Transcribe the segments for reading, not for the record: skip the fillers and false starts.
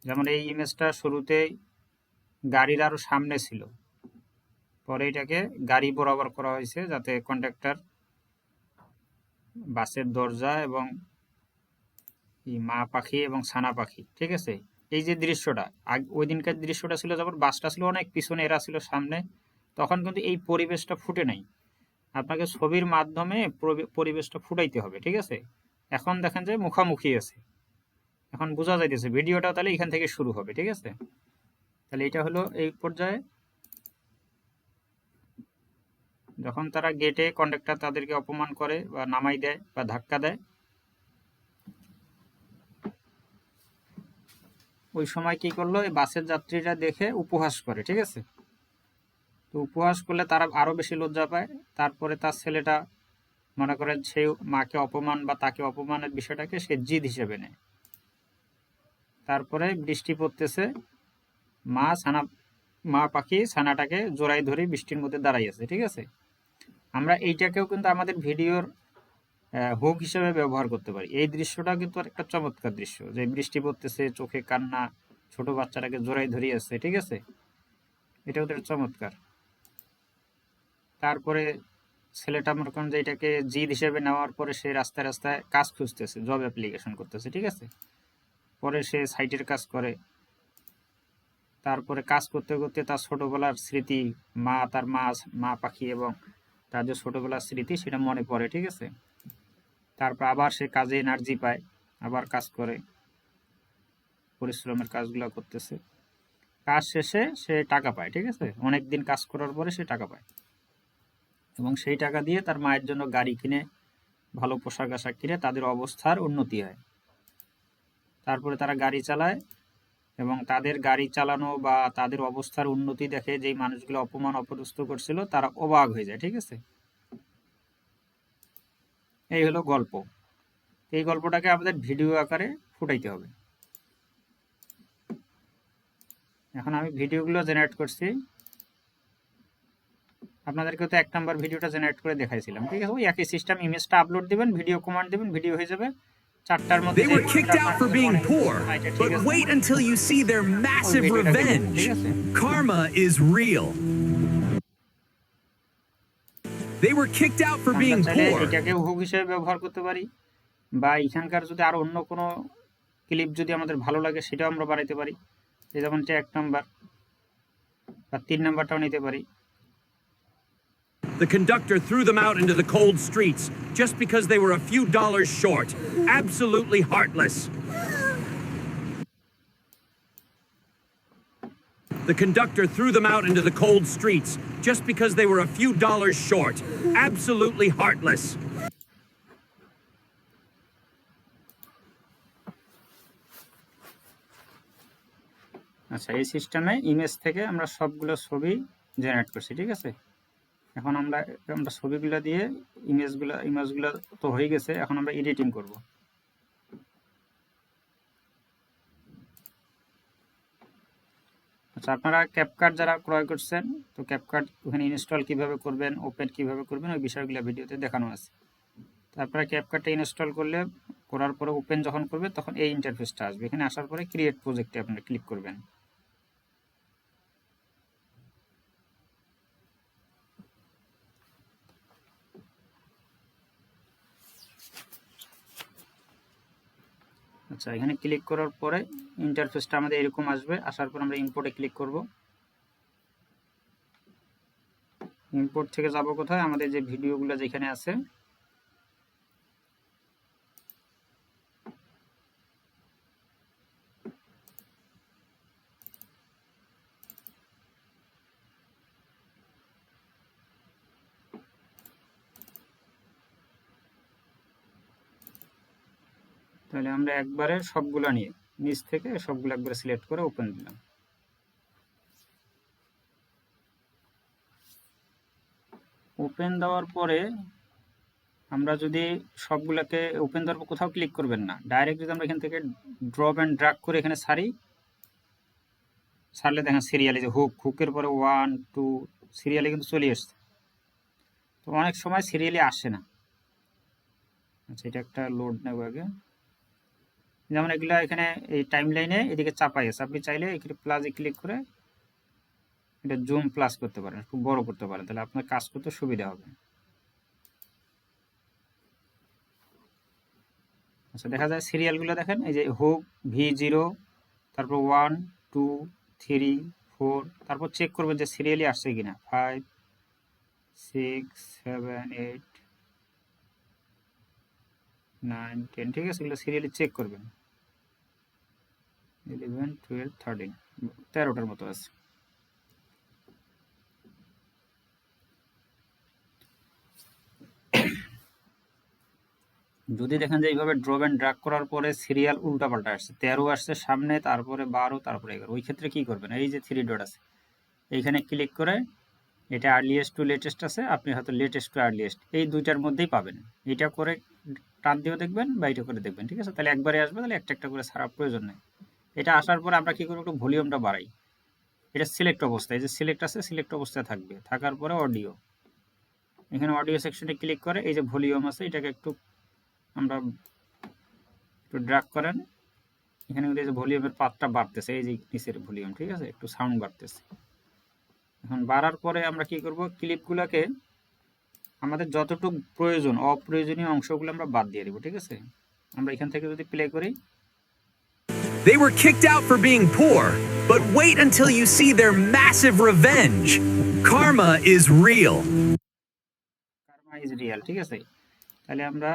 যেমন এই ইমেজটা শুরুতে গাড়ির আরো সামনে ছিল, পরে এটাকে গাড়ি বরাবর করা হয়েছে যাতে কন্ডাক্টর বাসের দরজা এবং এই মা পাখি এবং ছানা পাখি, ঠিক আছে। এই যে দৃশ্যটা ওই দিনকার দৃশ্যটা ছিল যখন বাসটা ছিল অনেক পিছনে, এরা ছিল সামনে, তখন কিন্তু এই পরিবেশটা ফুটে নাই। আপনাকে ছবির মাধ্যমে পরিবেশটা ফুটাইতে হবে, ঠিক আছে। এখন দেখেন যে মুখামুখি আছে, এখন বোঝা যাইতেছে ভিডিওটা তাহলে এখান থেকে শুরু হবে, ঠিক আছে। তাহলে এটা হলো এই পর্যায়ে যখন তারা গেটে কন্ডাক্টর তাদেরকে অপমান করে বা নামাই দেয় বা ধাক্কা দেয়, ওই সময় কি করলো, এই বাসের যাত্রীরা দেখে উপহাস করে, ঠিক আছে। তো উপহাস করলে তারা আরো বেশি লজ্জা পায়। তারপরে তার ছেলেটা মনে করেন সে মাকে অপমান বা তাকে অপমানের বিষয়টাকে সে জিদ হিসেবে নেয়। তারপরে বৃষ্টি পড়তেছে, মা পাখি ছানাটাকে জোড়ায় ধরে বৃষ্টির মধ্যে দাঁড়াইছে, ঠিক আছে। আমরা এইটাকেও কিন্তু আমাদের ভিডিওর হুক হিসেবে ব্যবহার করতে পারি। এই দৃশ্যটা কিন্তু একটা চমৎকার দৃশ্য, যে বৃষ্টি পড়তেছে, চোখে কান্না, ছোট বাচ্চাটাকে জোড়ায় ধরিয়েছে, ঠিক আছে। এটা ওদের চমৎকার। তারপরে ছেলেটা মনে করেন যে এটাকে জিদ হিসেবে নেওয়ার পরে সে রাস্তায় রাস্তায় কাজ খুঁজতেছে, জব অ্যাপ্লিকেশন করতেছে, ঠিক আছে। পরে সে সাইটের কাজ করে। তারপরে কাজ করতে করতে তার ছোটবেলার স্মৃতি, তার মা পাখি এবং তার যে ছোটবেলার স্মৃতি সেটা মনে পড়ে, ঠিক আছে। তারপর আবার সে কাজে এনার্জি পায়, আবার কাজ করে, পরিশ্রমের কাজগুলো করতেছে। কাজ শেষে সে টাকা পায়, ঠিক আছে। অনেক দিন কাজ করার পরে সে টাকা পায় এবং সেই টাকা দিয়ে তার মায়ের জন্য গাড়ি কিনে, ভালো পোশাক আশাক কিনে তাদের অবস্থার উন্নতি হয়। তারপরে তারা গাড়ি চালায় এবং তাদের গাড়ি চালানো বা তাদের অবস্থার উন্নতি দেখে যেই মানুষগুলো অপমান অপদস্থ করছিল তারা অবাক হয়ে যায়, ঠিক আছে। এই হলো গল্প। এই গল্পটাকে আমাদের ভিডিও আকারে ফুটাইতে হবে। এখন আমি ভিডিওগুলো জেনারেট করছি, আপনাদেরকে তো 1 নাম্বার ভিডিওটা জেনারেট করে দেখাইছিলাম, ঠিক আছে। ওই একই সিস্টেম, ইমেজটা আপলোড দিবেন, ভিডিও কমান্ড দিবেন, ভিডিও হয়ে যাবে। 4টার মধ্যে They যে were কোনটা kicked আপনার out for কাছে being মনে poor, হয় এটা ঠিক but আছে, wait until you see their ওই massive ভিডিওটাকে দেখুন, ঠিক revenge. আছে। Karma is real. They were kicked out for আমরা being চাইলে poor. এটাকে হুক হিসেবে ব্যবহার করতে পারি, বা এখানকার যদি আরো অন্য কোনো ক্লিপ যদি আমাদের ভালো লাগে সেটাও আমরা বানাইতে পারি। এই যেমন 1 নাম্বার বা 3 নাম্বারটাও নিতে পারি। The conductor threw them out into the cold streets just because they were a few dollars short. Absolutely heartless. The conductor threw them out into the cold streets just because they were a few dollars short. Absolutely heartless. আচ্ছা, এই সিস্টেমে image থেকে আমরা সবগুলো ছবি generate করছি, ঠিক আছে। এখন আমরা ছবিগুলো দিয়ে ইমেজগুলো তো হয়ে গেছে, এখন আমরা এডিটিং করব। আচ্ছা, আপনারা ক্যাপকাট যারা ক্রয় করছেন, তো ক্যাপকাট ওখানে ইনস্টল কিভাবে করবেন, ওপেন কিভাবে করবেন, ওই বিষয়গুলো ভিডিওতে দেখানো আছে। তারপরে ক্যাপকাটটা ইনস্টল করার পরে ওপেন যখন করবে তখন এই ইন্টারফেসটা আসবে। এখানে আসার পরে ক্রিয়েট প্রজেক্টে আপনারা ক্লিক করবেন। আচ্ছা, এখানে ক্লিক করার পরে ইন্টারফেসটা আমাদের এরকম আসবে। আসার পর আমরা ইম্পোর্টে ক্লিক করব। ইম্পোর্ট থেকে যাব কোথায়, আমাদের যে ভিডিওগুলো যেখানে আছে তাহলে আমরা একবারে সবগুলো নিয়ে নিচ থেকে সবগুলো একবারে সিলেক্ট করে ওপেন দিলাম। ওপেন দেওয়ার পরে আমরা যদি সবগুলোকে ওপেন দেওয়ার পর কোথাও ক্লিক করবেন না, ডাইরেক্ট যদি আমরা এখান থেকে ড্রপ অ্যান্ড ড্র্যাগ করে এখানে ছাড়লে দেখেন সিরিয়ালে যে হুকের পরে 1 2 সিরিয়ালে কিন্তু চলে আসছে। তো অনেক সময় সিরিয়ালে আসে না। আচ্ছা, এটা একটা লোড নেব আগে। যেমন এগুলা এখানে এই টাইম লাইনে এদিকে চাপাই আছে, আপনি চাইলে এখানে প্লাসে ক্লিক করে এটা জুম প্লাস করতে পারেন, খুব বড় করতে পারেন, তাহলে আপনার কাজ করতে সুবিধা হবে। আচ্ছা, দেখা যায় সিরিয়ালগুলো দেখেন, এই যে হুক V0, তারপর 1 2 3 4, তারপর চেক করবেন যে সিরিয়ালি আসছে কিনা 5 6 7 8 9 10, ঠিক আছে, এগুলো সিরিয়ালি চেক করবেন। 11 12 13, 13টার মতো আছে। যদি দেখেন যে এইভাবে ড্রপ অ্যান্ড ড্র্যাগ করার পরে সিরিয়াল উল্টাপাল্টা আসছে, 13 আসছে সামনে, তারপরে 12, তারপরে 11, ওই ক্ষেত্রে কি করবেন, এই যে 3 ডট আছে এইখানে ক্লিক করে এটা আর্লিয়েস্ট টু লেটেস্ট আছে, আপনি হয়তো লেটেস্ট টু আর্লিয়েস্ট এই দুইটার মধ্যেই পাবেন। এটা করে টান দিয়েও দেখবেন বা এটা করে দেখবেন, ঠিক আছে, তাহলে একবারে আসবে, তাহলে একটা একটা করে ছাড়ার প্রয়োজন নেই। এটা আসার পরে আমরা কি করবো, একটু ভলিউমটা বাড়াই। এটা সিলেক্ট অবস্থায়, এই যে সিলেক্ট আছে সিলেক্ট অবস্থায় থাকবে, থাকার পরে অডিও, এখানে অডিও সেকশনে ক্লিক করে এই যে ভলিউম আছে এটাকে একটু আমরা একটু ড্র্যাগ করেন, এখানে কিন্তু এই যে ভলিউমের পাতটা বাড়তেছে, এই যে নিচের ভলিউম, ঠিক আছে, একটু সাউন্ড বাড়তেছে। এখন বাড়ার পরে আমরা কি করব, ক্লিপগুলোকে আমাদের যতটুকু প্রয়োজন অপ্রয়োজনীয় অংশগুলো আমরা বাদ দিয়ে দিব, ঠিক আছে। আমরা এখান থেকে যদি প্লে করি, They were kicked out for being poor, but wait until you see their massive revenge. Karma is real. Karma is real, ঠিক আছে, তাহলে আমরা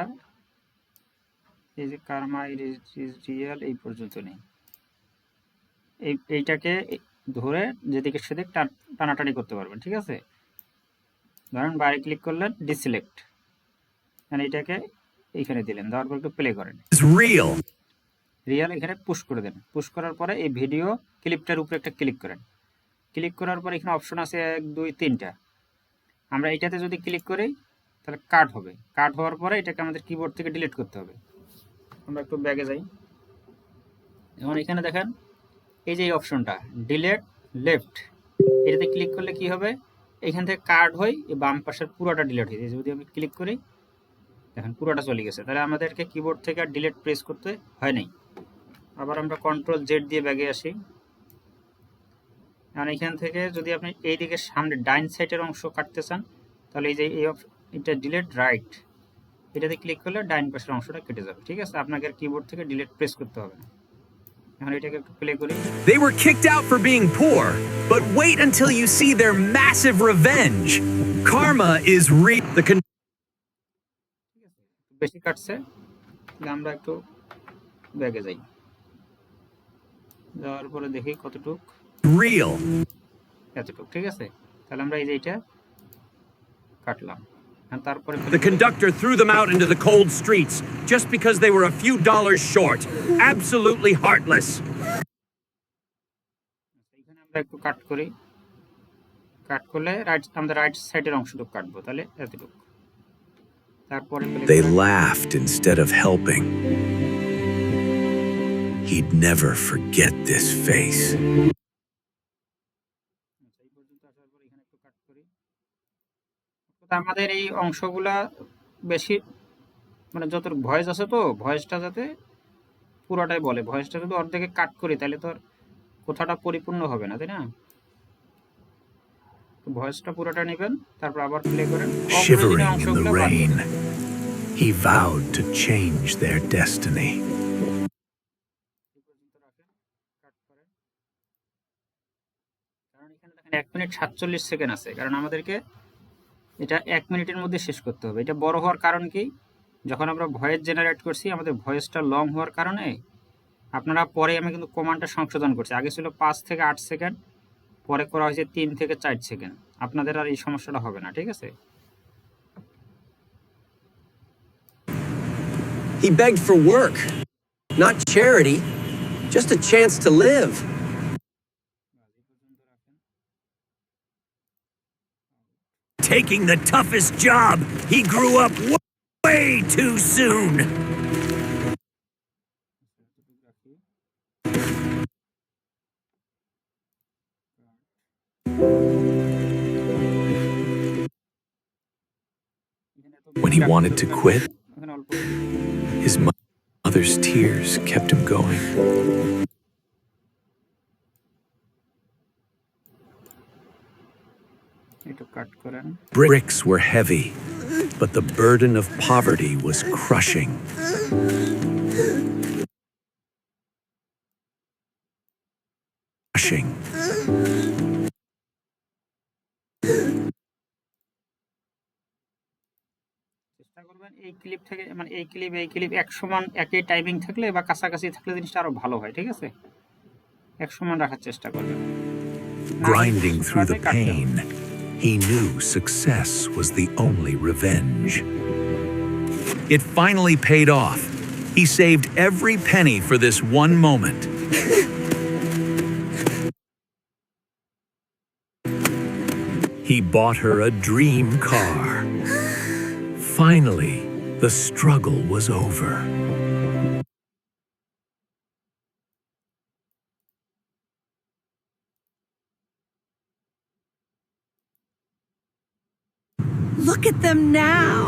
এই যে কার্মা ইজ রিয়েল এই পর্যন্ত নেই, এইটাকে ধরে যেদিকে সেদিকে টানাটানি করতে পারবেন, ঠিক আছে। ধরেন বাইরে ক্লিক করলেন, ডিসিলেক্ট, মানে এটাকে এইখানে দিলেন, দেওয়ার পর একটু প্লে করেন, Is real. রিয়েল এখানে পুশ করে দেন, পুশ করার পরে এই ভিডিও ক্লিপটার উপরে একটা ক্লিক করেন, ক্লিক করার পরে এখানে অপশন আছে 1 2 3টা, আমরা এইটাতে যদি ক্লিক করি তাহলে কাট হবে, কাট হওয়ার পরে এটাকে আমাদের কিবোর্ড থেকে ডিলিট করতে হবে। আমরা একটু ব্যাগে যাই, এখন এখানে দেখেন এই যে এই অপশনটা ডিলিট লেফট, এটাতে ক্লিক করলে কি হবে, এখান থেকে কাট হয় এই বাম পাশের পুরোটা ডিলিট হয়ে যায়। যদি আমি ক্লিক করি দেখেন পুরোটা চলে গেছে, তাহলে আমাদেরকে কিবোর্ড থেকে আর ডিলিট প্রেস করতে হয় নাই। আবার আমরা কন্ট্রোল জেড দিয়ে ব্যাগে আসি, আর এখান থেকে যদি আপনি এই দিকে সামনে ডাইন সাইডের অংশ কাটতে চান তাহলে এই যে এটা ডিলিট রাইট, এটাতে ক্লিক করলে ডাইন পাশের অংশটা কেটে যাবে, ঠিক আছে, আপনাকে আর কিবোর্ড থেকে ডিলিট প্রেস করতে হবে না। এখন এটাকে একটু প্লে করি, They were kicked out for being poor, but wait until you see their massive revenge. Karma is real. বেশি কাটছে, তাহলে আমরা একটু ব্যাগে যাই, যাওয়ার পরে দেখি কতটুক, Real. এতটুক, ঠিক আছে, তাহলে আমরা এই যে এটা কাটলাম। তারপরে The conductor threw them out into the cold streets just because they were a few dollars short. Absolutely heartless. এখানে আমরা একটু কাট করি, কাট করলে আমরা রাইট সাইডের অংশটুকু কাটবো, তাহলে এতটুকু। তারপরে They laughed instead of helping. He'd never forget this face. আমাদের এই অংশগুলা বেশি মানে যত ভয়েস আছে তো ভয়েসটা যাতে পুরোটাই বলে, ভয়েসটা যদি অর্ধেকে কাট করি তাহলে তো আর কথাটা পরিপূর্ণ হবে না, তাই না। ভয়েসটা পুরোটা নেবেন, তারপর আবার প্লে করেন, Shivering in the rain, he vowed to change their destiny. কারণ এখানে দেখেন 1 মিনিট 47 সেকেন্ড আছে, কারণ আমাদেরকে এটা 1 মিনিটের মধ্যে শেষ করতে হবে। এটা বড় হওয়ার কারণ কি, যখন আমরা ভয়েস জেনারেট করছি আমাদের ভয়েসটা লং হওয়ার কারণে আপনারা পরে আমি কিন্তু কমান্ডটা সংশোধন করছি, আগে ছিল 5 থেকে 8 সেকেন্ড, পরে করা হয়েছে 3 থেকে 4 সেকেন্ড, আপনাদের আর এই সমস্যাটা হবে না, ঠিক আছে। He begged for work, not charity, just a chance to live. Taking the toughest job. He grew up way too soon. When he wanted to quit, his mother mother's tears kept him going. একটু কাট করেন। Bricks were heavy, but the burden of poverty was crushing. Crushing. চেষ্টা করবেন এই clip থেকে, মানে এই clip এক সমান একই টাইমিং থাকলে বা কাছাকাছি থাকলে জিনিসটা আরো ভালো হয়, ঠিক আছে? এক সমান রাখার চেষ্টা করবেন। Grinding through the pain, he knew success was the only revenge. It finally paid off. He saved every penny for this one moment. He bought her a dream car. Finally, the struggle was over. Look at them now.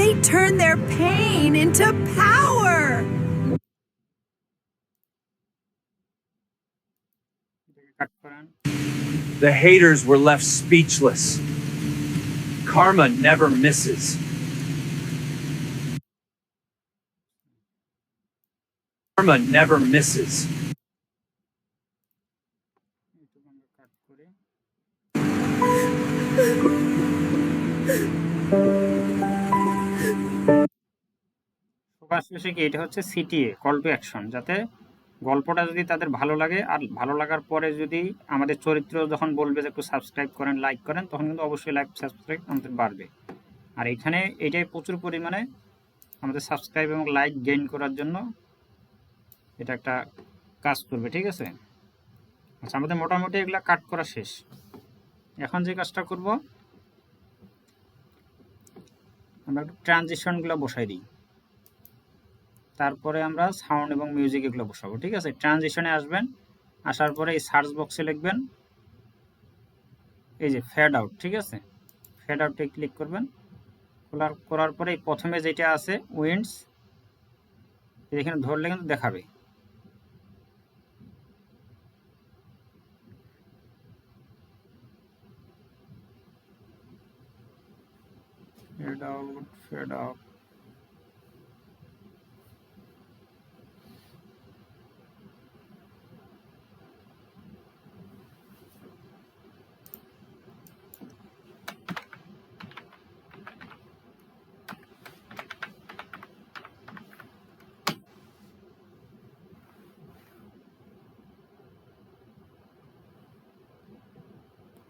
They turn their pain into power. কাট করেন। The haters were left speechless. Karma never misses. Karma never misses. কাট করে focus শেষে কি এটা হচ্ছে CTA, call to action, যাতে গল্পটা যদি তাদের ভালো লাগে আর ভালো লাগার পরে যদি আমাদের চরিত্র যখন বলবে যে একটু সাবস্ক্রাইব করেন, লাইক করেন, তখন কিন্তু অবশ্যই লাইক সাবস্ক্রাইব আমাদের বাড়বে। আর এখানে এটাই প্রচুর পরিমাণে আমাদের সাবস্ক্রাইব এবং লাইক গেইন করার জন্য এটা একটা কাজ করবে, ঠিক আছে? আচ্ছা, আমাদের মোটামুটি এগুলা কাট করা শেষ। এখন যে কাজটা করব, আমরা একটু ট্রানজিশনগুলো বসাই দিই, তারপরে আমরা সাউন্ড এবং মিউজিক এগুলো বসাবো, ঠিক আছে? ট্রানজিশনে আসবেন, আসার পরে এই সার্চ বক্সে লিখবেন এই যে ফেড আউট, ঠিক আছে? ফেড আউটে ক্লিক করবেন, করার পরে প্রথমে যেটা আছে উইন্ডস, এখানে ধরলে কিন্তু দেখাবে। Fade out, fade out.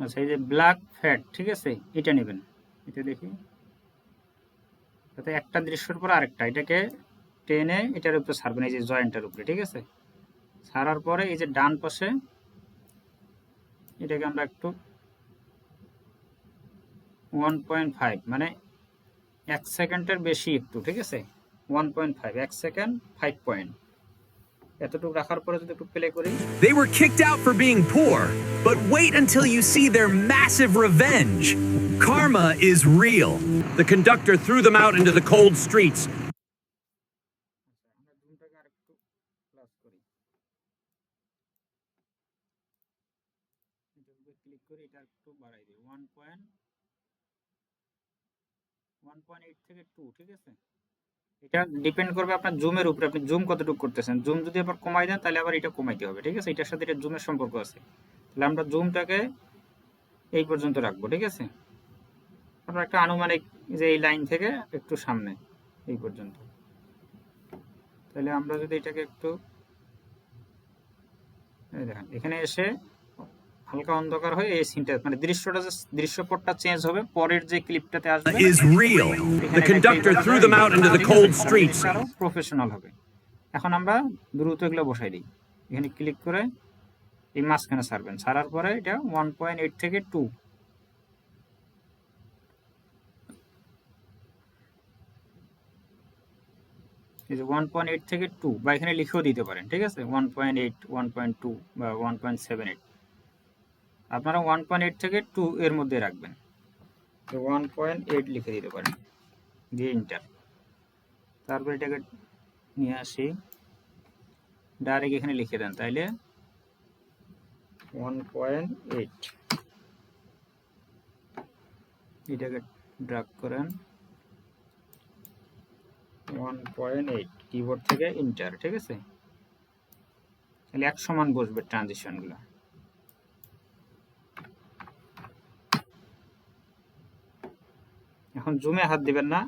আচ্ছা, এই যে ব্ল্যাক ফ্যাট, ঠিক আছে, এটা নেবেন। এটা দেখি, যাতে একটা দৃশ্যের পর আরেকটা, এটাকে টেনে এটার উপরে ছাড়বেন, এই যে জয়েন্টের উপরে, ঠিক আছে? ছাড়ার পরে এই যে ডান পাশে এটাকে আমরা একটু 1.5, মানে 1 সেকেন্ডের বেশি একটু, ঠিক আছে? 1.5, 1 সেকেন্ড 5 পয়েন্ট, এতটুকু রাখার পরে যদি একটু প্লে করি। They were kicked out for being poor, but wait until you see their massive revenge. Karma is real. The conductor threw them out into the cold streets. আমরা জুমটাকে আরেকটু প্লাস করি, এটার উপরে ক্লিক করে এটা একটু বাড়াই দিই, 1.8 থেকে 2, ঠিক আছে? এটা ডিপেন্ড করবে আপনার জুমের উপরে, আপনি জুম কতটুকু করতেছেন। জুম যদি আবার কমাই দেন তাহলে আবার এটা কমাইতে হবে, ঠিক আছে? এটার সাথে এটা জুমের সম্পর্ক আছে। তাহলে আমরা জুমটাকে এই পর্যন্ত রাখবো, ঠিক আছে? আমরা একটা আনুমানিক যে এই লাইন থেকে একটু সামনে এই পর্যন্ত। তাহলে আমরা যদি এটাকে একটু দেখেন, এখানে এসে হালকা অন্ধকার হয়ে এই সিনটা, মানে দৃশ্যটা, দৃশ্যপটটা চেঞ্জ হবে, পরের যে ক্লিপটাতে আসবে Is real. The conductor threw them out into the cold streets. আরো প্রফেশনাল হবে। এখন আমরা দ্রুত এগুলো বসাই দিই, এখানে ক্লিক করে এই মাঝখানে ছাড়বেন, ছাড়ার পরে এটা 1.8 থেকে 2, এই যে 1.8 থেকে 2, বা এখানে লিখেও দিতে পারেন, ঠিক আছে? 1.8, 1.2 বা 1.78, আপনারা 1.8 থেকে 2 এর মধ্যে রাখবেন। তো 1.8 লিখে দিতে পারেন, দিয়ে এন্টার। তারপর এটাকে নিয়ে আসি, ডাইরেক্ট এখানে লিখে দেন, তাইলে 1.8 এটাকে ড্র্যাগ করেন 1.8 কিবোর্ড থেকে এন্টার। ঠিক আছে, তাহলে এক সমান বসবে ট্রানজিশনগুলো। এখন জুমে হাত দিবেন না,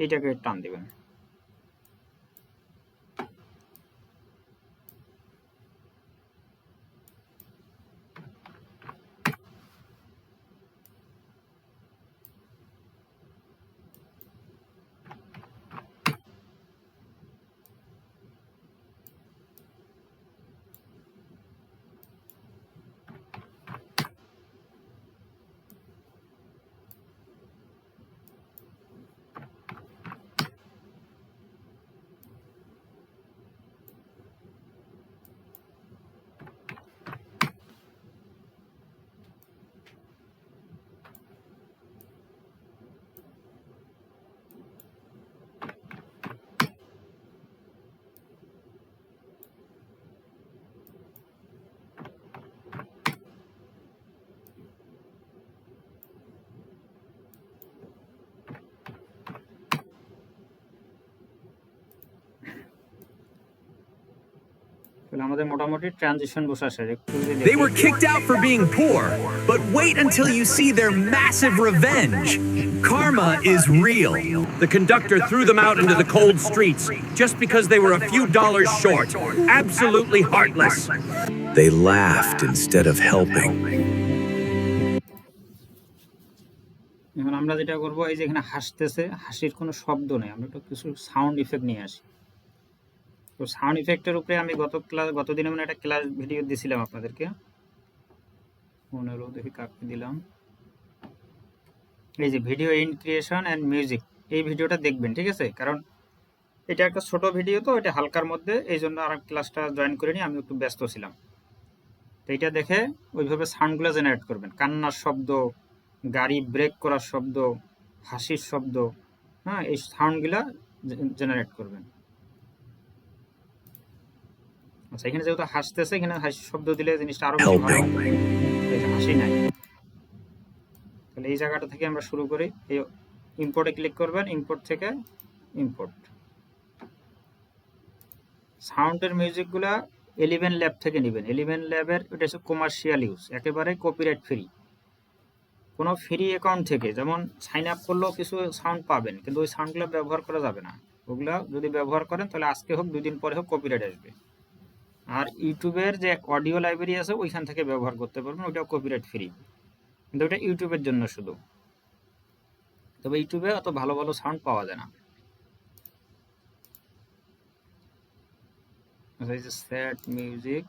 এইটাকে টান দিবেন। তাহলে আমাদের মোটামুটি ট্রানজিশন বসা শেষ। একটু যদি They were দেখি, kicked out for being poor, but wait until you see their massive revenge. Karma is real. The conductor threw them out into the cold streets just because they were a few dollars short. Absolutely heartless. They laughed instead of helping. এখন আমরা যেটা করব, এই যে এখানে হাসতেছে, হাসির কোনো শব্দ নেই, আমরা একটু কিছু সাউন্ড ইফেক্ট নিয়ে আসি। তো সাউন্ড ইফেক্টের উপরে আমি গত দিনে মানে একটা ক্লাস ভিডিও দিয়েছিলাম আপনাদেরকে, 15 দেখি কাকে দিলাম। এই যে video in creation and music, এই ভিডিওটা দেখবেন। ঠিক আছে, কারণ এটা একটা ছোট ভিডিও, তো এটা হালকার মধ্যে, এই জন্য আর ক্লাসটা জয়েন করিনি, আমি একটু ব্যস্ত ছিলাম। তো এটা দেখে ওইভাবে সাউন্ডগুলো জেনারেট করবেন, কান্নার শব্দ, গাড়ি ব্রেক করার শব্দ, হাসির শব্দ, হ্যাঁ, এই সাউন্ডগুলা জেনারেট করবেন। আচ্ছা, এখানে যেহেতু হাসতেছে, এখানে হাসির শব্দ দিলে জিনিসটা আরো বেশি ভালো হবে। এই যে হাসি নাই, তাহলে এই জায়গাটা থেকে আমরা শুরু করি। এই ইম্পোর্টে ক্লিক করবেন, ইম্পোর্ট থেকে ইম্পোর্ট সাউন্ডের মিউজিকগুলা 11 ল্যাব থেকে নেবেন। 11 ল্যাবের এটা হচ্ছে কমার্শিয়াল ইউজ, একেবারে কপিরাইট ফ্রি। কোনো ফ্রি অ্যাকাউন্ট থেকে যেমন সাইন আপ করলেও কিছু সাউন্ড পাবেন, কিন্তু ওই সাউন্ডগুলো ব্যবহার করা যাবে না। ওগুলা যদি ব্যবহার করেন তাহলে আজকে হোক 2 দিন পরে হোক কপিরাইট আসবে। আর ইউটিউবের যে অডিও লাইব্রেরি আছে ওইখান থেকে ব্যবহার করতে পারবেন, ওইটাও কপিরাইট ফ্রি, কিন্তু ওটা ইউটিউবের জন্য শুধু। তবে ইউটিউবে অত ভালো ভালো সাউন্ড পাওয়া যায় না। আচ্ছা, এই যে স্যাড মিউজিক,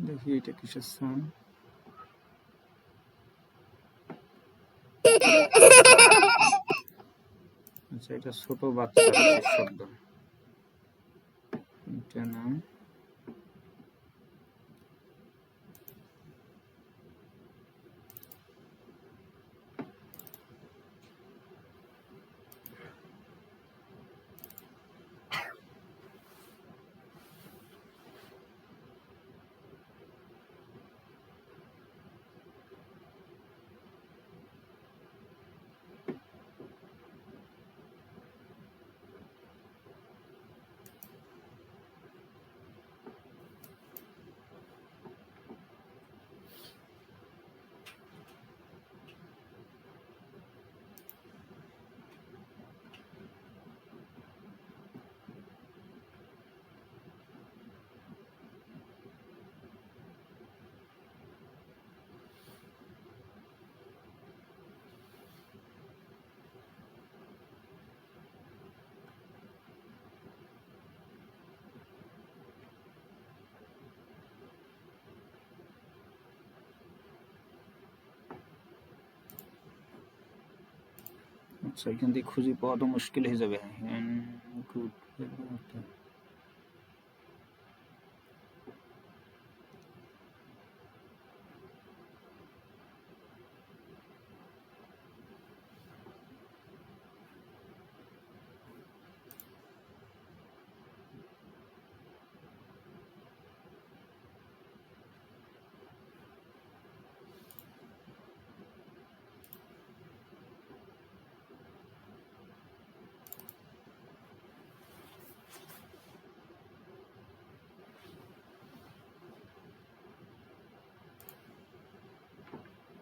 দেখি এটা কিসের সাউন্ড। আচ্ছা, এটা ছোট বাচ্চার শব্দ, এটা না। আচ্ছা, এখান থেকে খুঁজে পাওয়া তো মুশকিল হয়ে যাবে। গুড।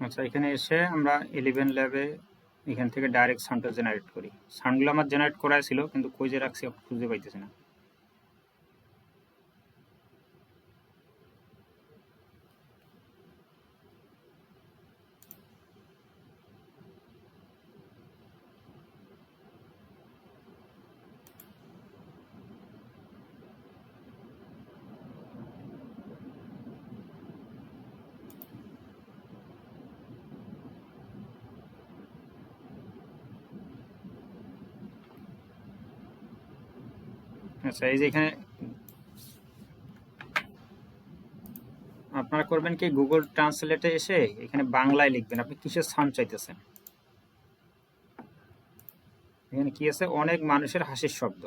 আচ্ছা, এখানে এসে আমরা 11 ল্যাবে এখান থেকে ডাইরেক্ট সাউন্ডটা জেনারেট করি। সাউন্ডগুলো আমার জেনারেট করা ছিল, কিন্তু কই যে রাখছি খুঁজে পাইতেছি না। আচ্ছা, এই যে এখানে আপনারা করবেন কি, গুগল ট্রান্সলেটে এসে এখানে বাংলায় লিখবেন আপনি কিসের সাউন্ড চাইতেছেন। এখানে কি আছে, অনেক মানুষের হাসির শব্দ।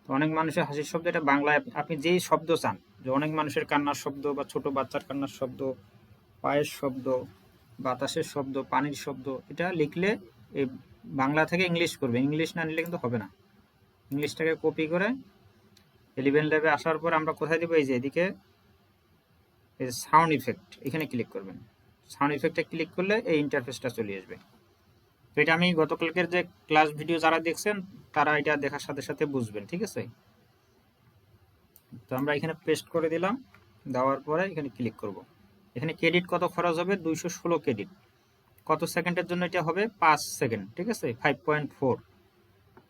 তো অনেক মানুষের হাসির শব্দ, এটা বাংলায় আপনি যেই শব্দ চান, যে অনেক মানুষের কান্নার শব্দ বা ছোট বাচ্চার কান্নার শব্দ, পায়ের শব্দ, বাতাসের শব্দ, পানির শব্দ, এটা লিখলে এই বাংলা থেকে ইংলিশ করবে। ইংলিশ না নিলে কিন্তু হবে না। ইংলিশটাকে কপি করে 11 ল্যাবে আসার পর আমরা কোথায় দেবো, এই যে এদিকে এই যে সাউন্ড ইফেক্ট, এখানে ক্লিক করবেন। সাউন্ড ইফেক্টে ক্লিক করলে এই ইন্টারফেসটা চলে আসবে। তো এটা আমি গতকালকের যে ক্লাস ভিডিও যারা দেখছেন তারা এটা দেখার সাথে সাথে বুঝবেন, ঠিক আছে। তো আমরা এখানে পেস্ট করে দিলাম, দেওয়ার পরে এখানে ক্লিক করব। এখানে ক্রেডিট কত খরচ হবে, 216 ক্রেডিট। কত সেকেন্ডের জন্য এটা হবে, 5 সেকেন্ড, ঠিক আছে, 5.4,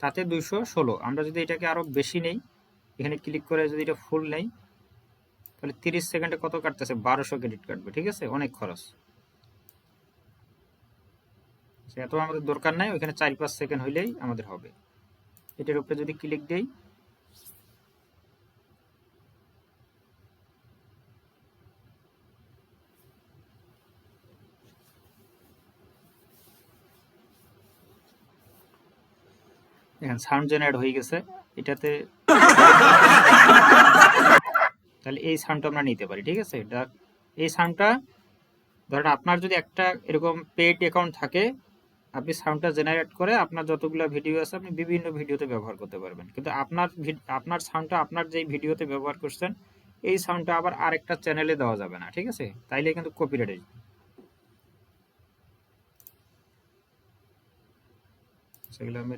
তাতে 216। আমরা যদি এটাকে আরো বেশি নেই, এখানে ক্লিক করে যদি এটা ফুল নেই, তাহলে 30 সেকেন্ডে কত কাটতেছে, 1200 ক্রেডিট কাটবে, ঠিক আছে, অনেক খরচ। এত আমাদের দরকার নাই, ওইখানে 4-5 সেকেন্ড হইলেই আমাদের হবে। এটার উপরে যদি ক্লিক দেই, এখানে সাউন্ড জেনারেট হয়ে গেছে এটাতে। তাহলে এই সাউন্ডটা আমরা নিতে পারি, ঠিক আছে। এই সাউন্ডটা ধরেন আপনার যদি একটা এরকম পেইড অ্যাকাউন্ট থাকে, আপনি সাউন্ডটা জেনারেট করে আপনার যতগুলো ভিডিও আছে আপনি বিভিন্ন ভিডিওতে ব্যবহার করতে পারবেন। কিন্তু আপনার সাউন্ডটা আপনার যেই ভিডিওতে ব্যবহার করছেন এই সাউন্ডটা আবার আরেকটা চ্যানেলে দেওয়া যাবে না, ঠিক আছে, তাইলে কিন্তু কপিরাইট আসবে। সেগুলো আমি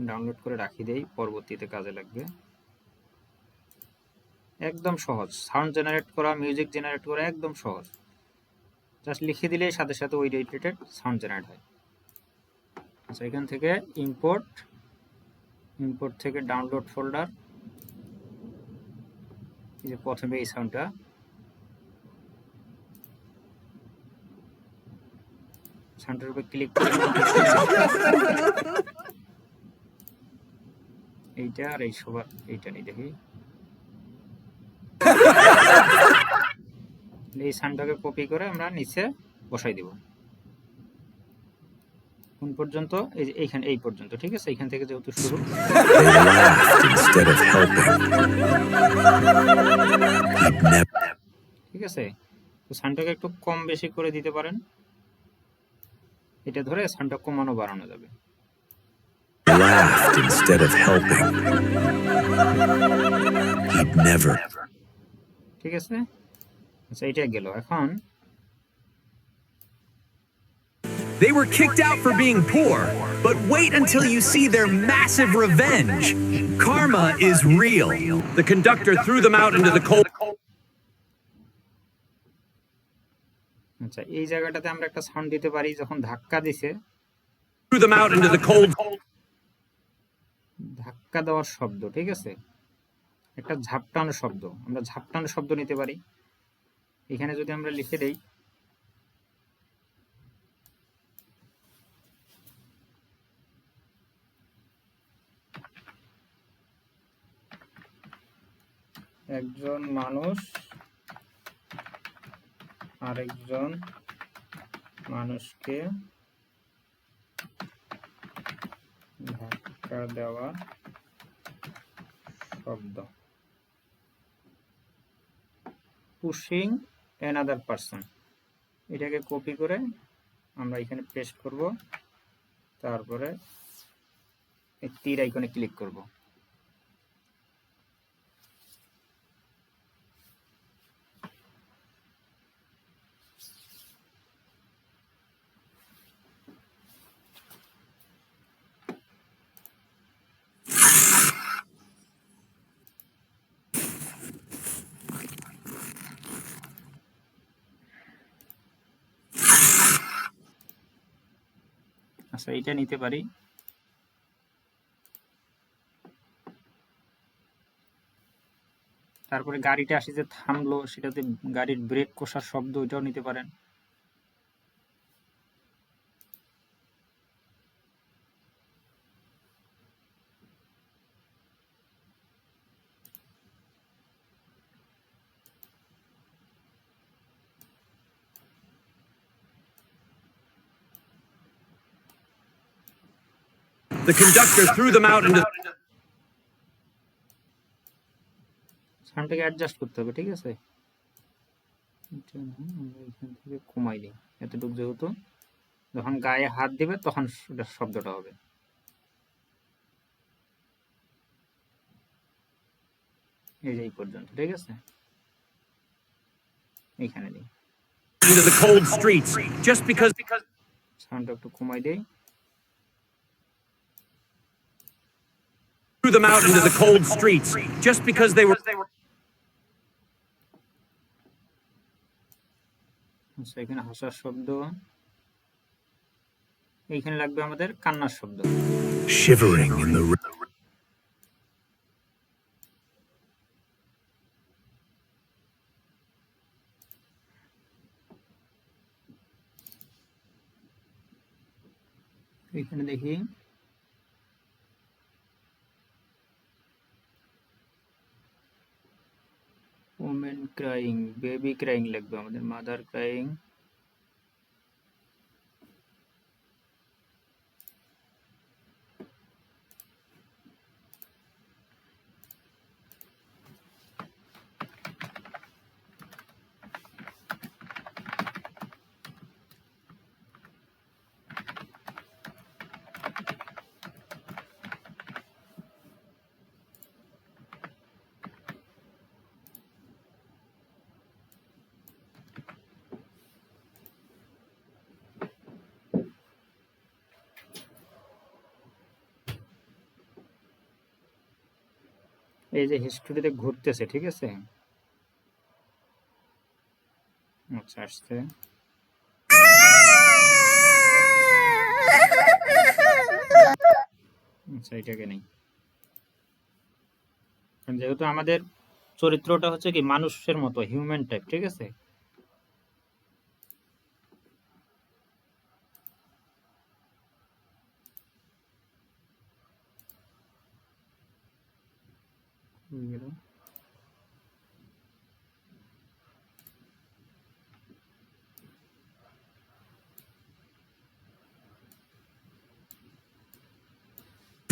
ডাউনলোড করে রাখি দেই, পরবর্তীতে কাজে লাগবে। একদম সহজ, সাউন্ড জেনারেট করা, মিউজিক জেনারেট করা একদম সহজ। জাস্ট লিখে দিলে সাথে সাথে ওই রিলেটেড সাউন্ড জেনারেট হয়। আচ্ছা, এখান থেকে ইম্পোর্ট থেকে ডাউনলোড ফোল্ডার, এই যে প্রথমে এই সাউন্ডটা, সাউন্ডের উপর ক্লিক করে এইটা আর এই সবার এইটা নেই, দেখি এই সাউন্ডটাকে কপি করে আমরা নিচে বসাই দিব। কোন পর্যন্ত, এই যে এইখানে, এই পর্যন্ত, ঠিক আছে। এইখান থেকে যেহেতু শুরু, ঠিক আছে। তো সাউন্ডটাকে একটু কম বেশি করে দিতে পারেন, এটা ধরে সাউন্ডটা কমানো বাড়ানো যাবে। Laughed instead of helping. He'd never. ঠিক আছে। আচ্ছা, এটা গেল। এখন They were kicked out for being poor, but wait until you see their massive revenge. Karma is real. The conductor threw them out into the cold. আচ্ছা, এই জায়গাটাতে আমরা একটা সাউন্ড দিতে পারি, যখন ধাক্কা দিছে, Threw them out into the cold. ধাক্কা দেওয়ার শব্দ, ঠিক আছে, একটা ঝাপটানো শব্দ, আমরা ঝাপটানো শব্দ নিতে পারি। এখানে যদি আমরা লিখে দেই, একজন মানুষ আরেকজন মানুষকে ধাক্কা দেওয়া শব্দ। পুশিং অ্যানাদার পারসন, এটাকে কপি করে আমরা এখানে পেস্ট করব, তারপরে এই তীর আইকনে ক্লিক করব। আচ্ছা, এটা নিতে পারি। তারপরে গাড়িটা আসি যে থামলো, সেটাতে গাড়ির ব্রেক কষার শব্দ, ওইটাও নিতে পারেন। The conductor threw them out into সাউন্ডটাকে অ্যাডজাস্ট করতে হবে, ঠিক আছে? এটা আমরা এখান থেকে কমাই দিই এতটুকু, যেহেতু যখন গায়ে হাত দিবে তখন শব্দটা হবে। এই যে এই পর্যন্ত, ঠিক আছে? এইখানে দিই। into the cold streets just because সাউন্ডটা একটু কমাই দেই। threw them out into the cold streets just because they were আচ্ছা, এখানে হাসার শব্দ, এইখানে লাগবে আমাদের কান্নার শব্দ। Shivering in the এখানে দেখি ওমেন ক্রাইং, বেবি ক্রাইং লাগবে আমাদের, মাদার ক্রাইং। এই যে হিস্টোরিতে ঘুরতেছে, ঠিক আছে? আচ্ছা, আসছে। আচ্ছা, এটাকে নেই, যেহেতু আমাদের চরিত্রটা হচ্ছে কি মানুষের মতো, হিউম্যান টাইপ, ঠিক আছে?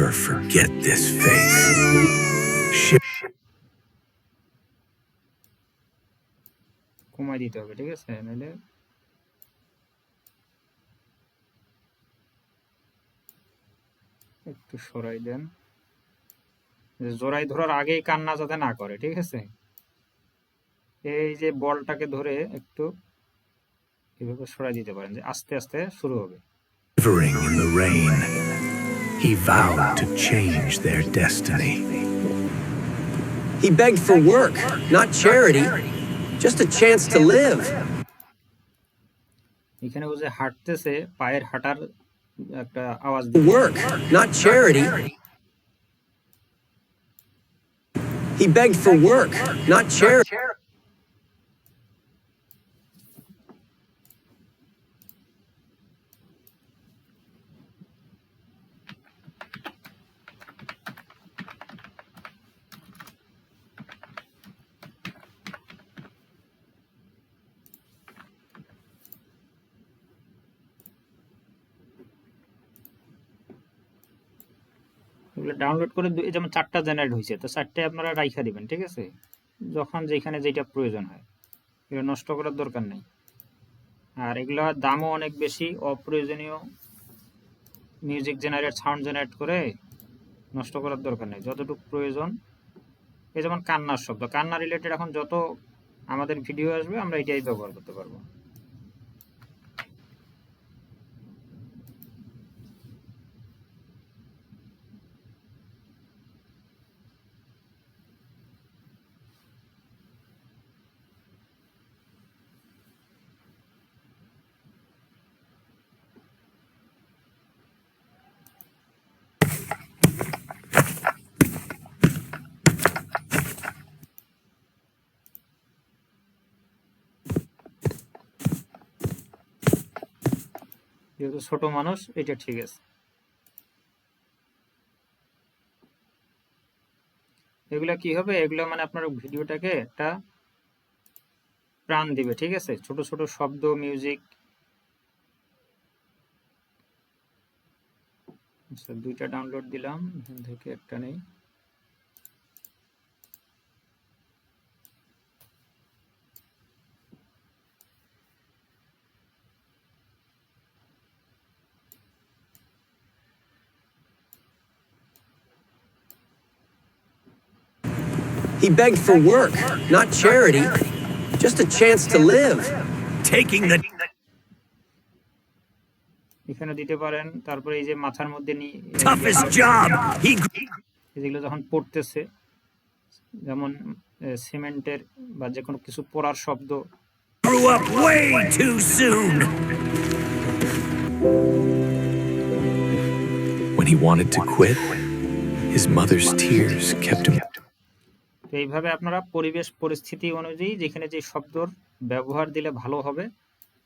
never forget this face. কমাই দিতে হবে, ঠিক আছে? নাহলে একটু সরাই দেন, জোড়াই ধরার আগেই কান্না যাতে না করে, ঠিক আছে? এই যে বলটাকে ধরে একটু এভাবে সরাই দিতে পারেন, যে আস্তে আস্তে শুরু হবে। Shivering in the rain, he vowed to change their destiny. He begged for work, not charity, just a chance to live. এখানে ও যে হাঁটতেছে, পায়ের হাঁটার একটা আওয়াজ Work, not charity. He begged for work, not charity. এগুলো ডাউনলোড করে যেমন 4টা জেনারেট হয়েছে, তো 4টায় আপনারা রাইখা দিবেন, ঠিক আছে, যখন যেখানে যেটা প্রয়োজন হয়, এগুলো নষ্ট করার দরকার নেই। আর এগুলো দামও অনেক বেশি, অপ্রয়োজনীয় মিউজিক জেনারেট, সাউন্ড জেনারেট করে নষ্ট করার দরকার নেই, যতটুকু প্রয়োজন। এই যেমন কান্নার শব্দ, কান্না রিলেটেড এখন যত আমাদের ভিডিও আসবে আমরা এটাই ব্যবহার করতে পারবো। যেহেতু ছোট মানুষ, এটা ঠিক আছে। এগুলা কি হবে, এগুলো মানে আপনার ভিডিওটাকে একটা প্রাণ দিবে, ঠিক আছে, ছোট ছোট শব্দ, মিউজিক। আচ্ছা, 2টা ডাউনলোড দিলাম, এখান থেকে একটা নেই। He begged for work, not charity. Just a chance to live. Taking the এখানে দিতে পারেন। তারপরে এই যে মাথার মধ্যে toughest job. He যেগুলো যখন পড়তেছে, যেমন সিমেন্টের বা যে কোনো কিছু পড়ার শব্দ। grew up way too soon. When he wanted to quit, his mother's tears kept him. তো এইভাবে আপনারা পরিবেশ পরিস্থিতি অনুযায়ী যেখানে যে শব্দর ব্যবহার দিলে ভালো হবে,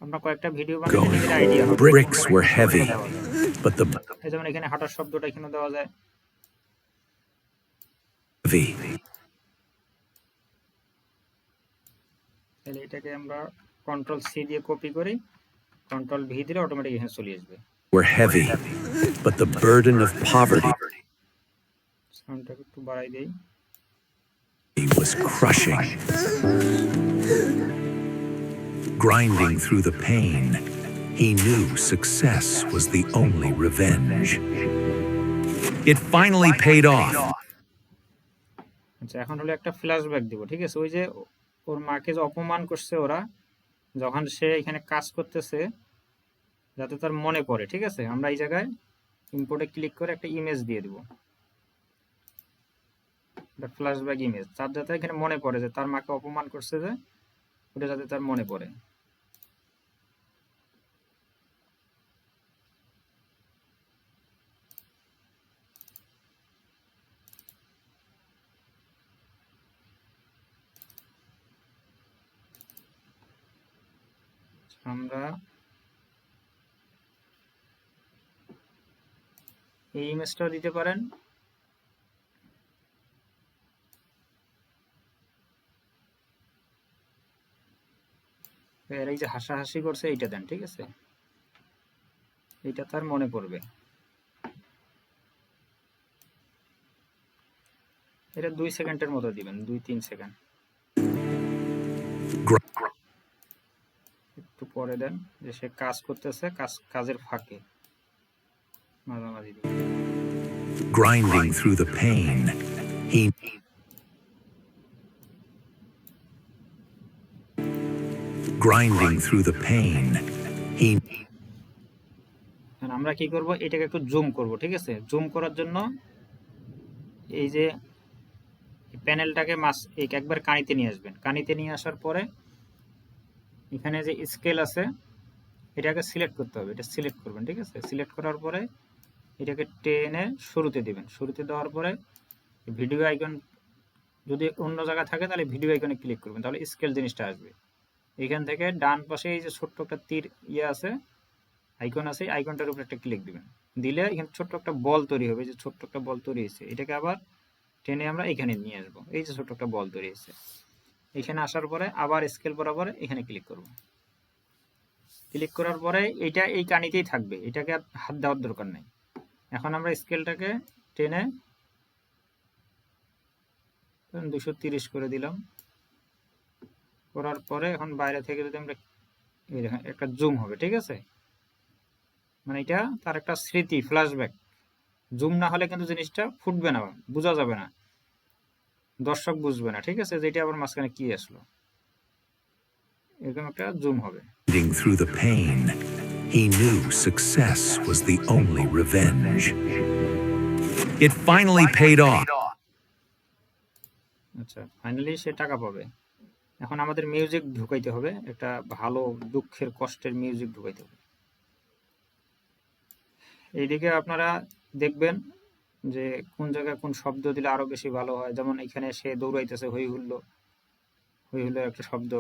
আমরা কয়েকটা ভিডিও বানালে নিজের আইডিয়া হবে। Bricks were heavy, but the এই যেমন এখানে হাঁটার শব্দটা এখানে দেওয়া যায়। heavy. তাহলে এটাকে আমরা কন্ট্রোল সি দিয়ে কপি করি, কন্ট্রোল ভি দিলে অটোমেটিক এখানে চলে আসবে। Were heavy, but the burden of poverty সাউন্ডটাকে একটু বাড়াই দেই। was crushing. Grinding through the pain, he knew success was the only revenge. It finally paid off. আচ্ছা, এখন হলো একটা ফ্ল্যাশব্যাক দিব, ঠিক আছে। ওই যে ওর মাকে যে অপমান করছে ওরা, যখন সে এখানে কাজ করতেছে, যাতে তার মনে পড়ে, ঠিক আছে। আমরা এই জায়গায় ইম্পোর্টে ক্লিক করে একটা ইমেজ দিয়ে দিব, একটা ফ্ল্যাশব্যাক ইমেজ, তার যাতে এখানে মনে পড়ে যে তার মাকে অপমান করছে, যে ওটা যাতে তার মনে পড়ে। আমরা এই ইমেজটাও দিতে পারেন। এর এই যে হাসাহাসি করছে এইটা দেন, ঠিক আছে, এইটা তার মনে পড়বে। এটা 2 সেকেন্ডের মতো দিবেন, 2-3 সেকেন্ড। একটু পরে দেন, যে সে কাজ করতেছে, কাজের ফাঁকে মাঝামাঝি দিবেন। Grinding through the pain, he grinding through the pain, he আমরা কি করব, এটাকে একটু জুম করব, ঠিক আছে। জুম করার জন্য এই যে প্যানেলটাকে একবার কানিতে নিয়ে আসবেন। কানিতে নিয়ে আসার পরে এখানে যে স্কেল আছে, এটাকে সিলেক্ট করতে হবে, এটা সিলেক্ট করবেন, ঠিক আছে। সিলেক্ট করার পরে এটাকে টেনে শুরুতে দিবেন। শুরুতে দেওয়ার পরে ভিডিও আইকন যদি অন্য জায়গায় থাকে, তাহলে ভিডিও আইকনে ক্লিক করবেন, তাহলে স্কেল জিনিসটা আসবে। এখান থেকে ডান পাশে এই যে ছোট্ট একটা তীর আছে, আইকন আছে, আইকনটার উপর একটা ক্লিক দিবেন। দিলে এখানে ছোট্ট একটা বল তৈরি হবে, যে ছোট্ট একটা বল তৈরি হয়েছে, এটাকে আবার টেনে আমরা এখানে নিয়ে আসবো। এই যে ছোট্ট একটা বল তৈরি হয়েছে, এখানে আসার পরে আবার স্কেল বরাবর এখানে ক্লিক করব। ক্লিক করার পরে এইটা এই কানিতেই থাকবে, এটাকে আর হাত দেওয়ার দরকার নেই। এখন আমরা স্কেলটাকে টেনে 230 করে দিলাম। করার পরে এখন বাইরে থেকে যদি আমরা এই দেখেন একটা জুম হবে, ঠিক আছে, মানে এটা তার একটা স্মৃতি, ফ্ল্যাশব্যাক। জুম না হলে কিন্তু জিনিসটা ফুটবে না, বোঝা যাবে না, দর্শক বুঝবে না, ঠিক আছে, যেটা আবার মাঝখানে কি আসলো, এরকম একটা জুম হবে। Through the pain, he knew success was the only revenge. It finally paid off. আচ্ছা, ফাইনালি সে টাকা পাবে। এখন আমাদের মিউজিক ঢুকাইতে হবে, একটা ভালো দুঃখের কষ্টের মিউজিক ঢুকাইতে হবে। এইদিকে আপনারা দেখবেন যে কোন জায়গায় কোন শব্দ দিলে আরো বেশি ভালো হয়। যেমন এখানে সে দৌড়াইতেছে, হই হুল্লো একটা শব্দ,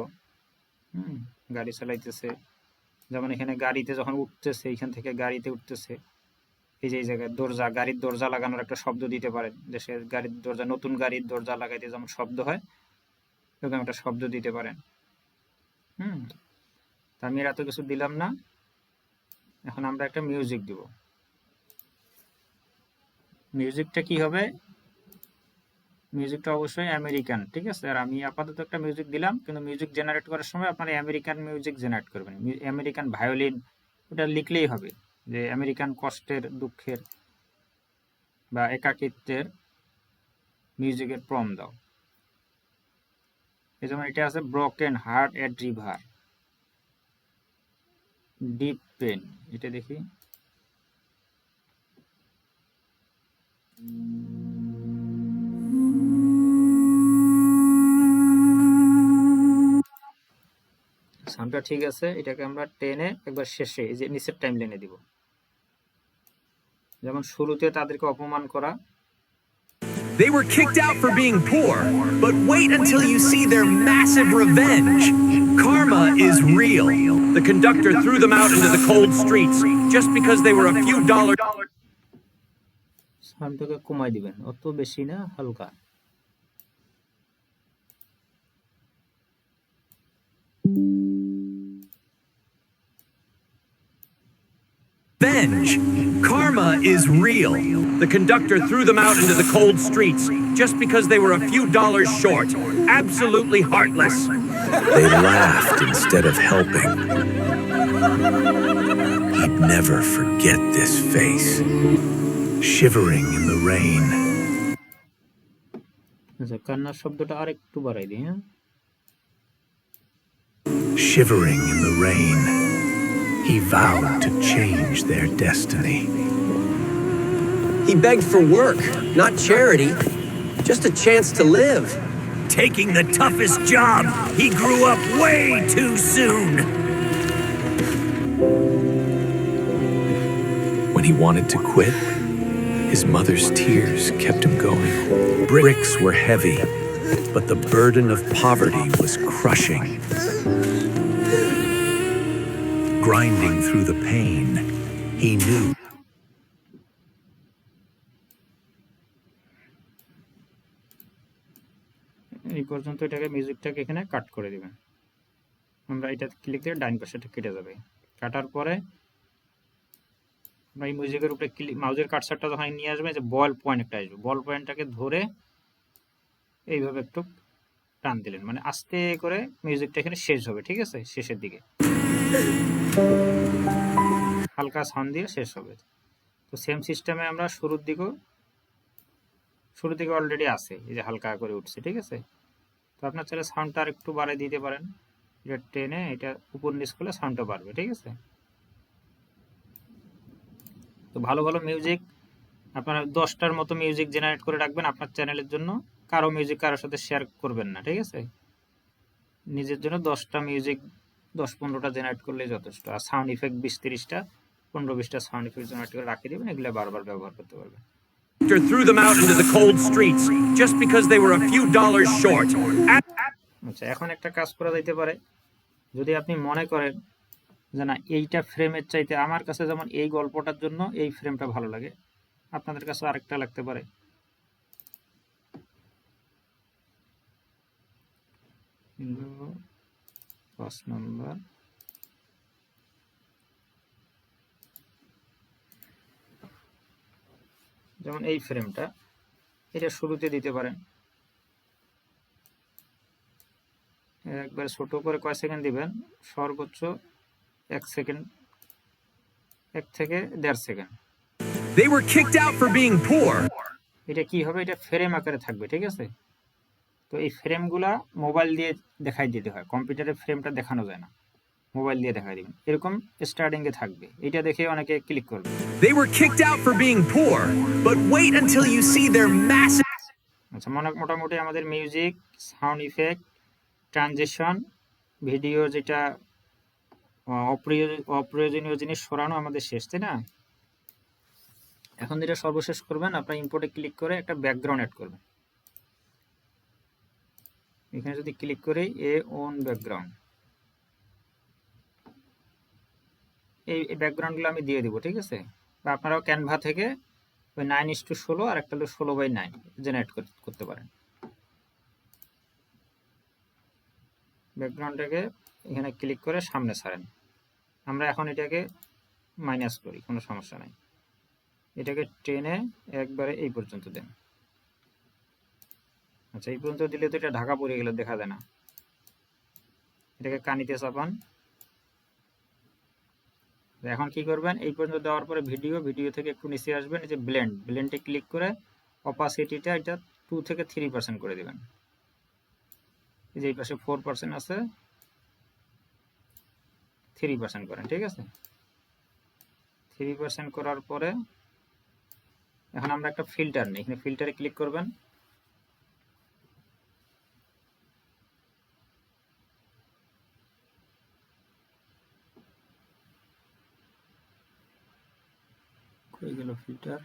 গাড়ি চালাইতেছে। যেমন এখানে গাড়িতে যখন উঠতেছে, এখান থেকে গাড়িতে উঠতেছে, এই যে এই জায়গায় দরজা, গাড়ির দরজা লাগানোর একটা শব্দ দিতে পারেন, যে সে গাড়ির দরজা, নতুন গাড়ির দরজা লাগাইতে যেমন শব্দ হয়, এরকম একটা শব্দ দিতে পারেন। তা আমি এত কিছু দিলাম না, এখন আমরা একটা মিউজিক দিব। মিউজিকটা কি হবে? মিউজিকটা অবশ্যই আমেরিকান, ঠিক আছে। আর আমি আপাতত একটা মিউজিক দিলাম, কিন্তু মিউজিক জেনারেট করার সময় আপনারা আমেরিকান মিউজিক জেনারেট করবেন, আমেরিকান ভায়োলিন, ওটা লিখলেই হবে যে আমেরিকান কষ্টের, দুঃখের বা একাকিত্বের মিউজিকের প্রম দাও। এই যেমন এটা আছে ব্রোকেন হার্ট এট রিভার, ডিপ পেন, এটা দেখি। সাউন্ডটা ঠিক আছে, এটাকে আমরা টেনে একবার শেষে এই যে নিচের টাইম লাইনে দিব। যেমন শুরুতে তাদেরকে অপমান করা, They were kicked out for being poor, but wait until you see their massive revenge. Karma is real. The conductor threw them out into the cold streets just because they were a few dollars. সাউন্ডটাকে কমাই দিবেন, অত বেশি না, হালকা। Revenge. Karma is real. The conductor threw them out into the cold streets just because they were a few dollars short. Absolutely heartless. They laughed instead of helping. He'd never forget this face, shivering in the rain. আচ্ছা, কান্নার শব্দটা আর একটু বাড়াই দিই, হ্যাঁ। Shivering in the rain, he vowed to change their destiny. He begged for work, not charity, just a chance to live. Taking the toughest job. He grew up way too soon. When he wanted to quit, his mother's tears kept him going. Bricks were heavy, but the burden of poverty was crushing. Grinding through the pain, he knew. এই পর্যন্ত এটাকে, মিউজিকটাকে এখানে কাট করে দিবেন। আমরা এটা click দিয়ে ডাইন পাশেটা কেটে যাবে। কাটার পরে আমরা এই মিউজিকের উপরে ক্লিক, মাউসের কার্সারটা যখন নিয়ে আসবে, যে বল পয়েন্ট একটা আসবে, বল পয়েন্টটাকে ধরে এইভাবে একটু টান দিলেন, মানে আস্তে করে মিউজিকটা এখানে শেষ হবে, ঠিক আছে, শেষের দিকে হালকা সাউন্ড দিয়ে শেষ হবে। তো সেম সিস্টেমে আমরা শুরুর দিকে অলরেডি আছে, এই যে হালকা করে উঠছে, ঠিক আছে। তো আপনার চাইলে সাউন্ডটা আর একটু বাড়িয়ে দিতে পারেন, এটা টেনে এটা উপর নিচ করলে সাউন্ডটা বাড়বে, ঠিক আছে। তো ভালো ভালো মিউজিক আপনারা 10টার মতো মিউজিক জেনারেট করে রাখবেন আপনার চ্যানেলের জন্য। কারো মিউজিক কারোর সাথে শেয়ার করবেন না, ঠিক আছে। নিজের জন্য 10টা মিউজিক, 10-15টা জেনারেট করলেই যথেষ্ট। আর সাউন্ড ইফেক্ট 20-30টা, 15-20টা সাউন্ড ইফেক্ট জেনারেট করে রাখে দেবেন, এগুলো বারবার ব্যবহার করতে পারবেন। Threw them out into the cold streets just because they were a few dollars short. আচ্ছা, এখন একটা কাজ করা যাইতে পারে, যদি আপনি মনে করেন যে না এইটা ফ্রেমের চাইতে আমার কাছে যেমন এই গল্পটার জন্য এই ফ্রেমটা ভালো লাগে, আপনাদের কাছে আরেকটা লাগতে পারে। ফার্স্ট নাম্বার, যেমন এই ফ্রেমটা, এটা শুরুতে দিতে পারেন, একবার ছোট করে কয় সেকেন্ড দিবেন, সর্বোচ্চ 1 সেকেন্ড, 1 থেকে 1.5 second. They were kicked out for being poor. এটা কি হবে, এটা ফ্রেম আকারে থাকবে, ঠিক আছে। তো এই ফ্রেমগুলা মোবাইল দিয়ে দেখাই দিতে হয়, কম্পিউটারে ফ্রেমটা দেখানো যায় না, মোবাইল দিয়ে দেখাই দিবেন। এরকম স্টার্টিং এ থাকবে, এটা দেখে অনেকে ক্লিক করবে। They were kicked out for being poor, but wait until you see their massive. আচ্ছা, মোটামুটি আমাদের music, sound effect, transition, video যেটা অপ্রয়োজনীয় জিনিস সরানো আমাদের শেষ, তাই না? এখন যেটা সর্বশেষ করবেন, আপনার ইম্পোর্টে ক্লিক করে একটা ব্যাকগ্রাউন্ড অ্যাড করবেন। এখানে যদি ক্লিক করি এ ওন ব্যাকগ্রাউন্ড, এই ব্যাকগ্রাউন্ডগুলো আমি দিয়ে দিব, ঠিক আছে। বা আপনারাও ক্যানভা থেকে ওই 9:16 আর একটা হলো 16:9 জেনারেট করতে পারেন। ব্যাকগ্রাউন্ডটাকে এখানে ক্লিক করে সামনে ছাড়েন। আমরা এখন এটাকে মাইনাস করি, কোনো সমস্যা নাই। এটাকে টেনে একবারে এই পর্যন্ত দেন। আচ্ছা, এই পর্যন্ত দিলে তো এটা ঢাকা পড়ে গেলে দেখা যায় না। এটাকে কানিতে চাপান। এখন কি করবেন, এই পর্যন্ত দেওয়ার পরে ভিডিও থেকে একটু নিচে আসবেন, এই যে ব্লেন্ডে ক্লিক করে অপাসিটিটা এটা 2 থেকে 3% করে দিবেন। এই যে এই পাশে 4% আছে, 3% করেন, ঠিক আছে। 3% করার পরে এখন আমরা একটা ফিল্টার নিই, এখানে ফিল্টারে ক্লিক করবেন। কই গেল ফিল্টার?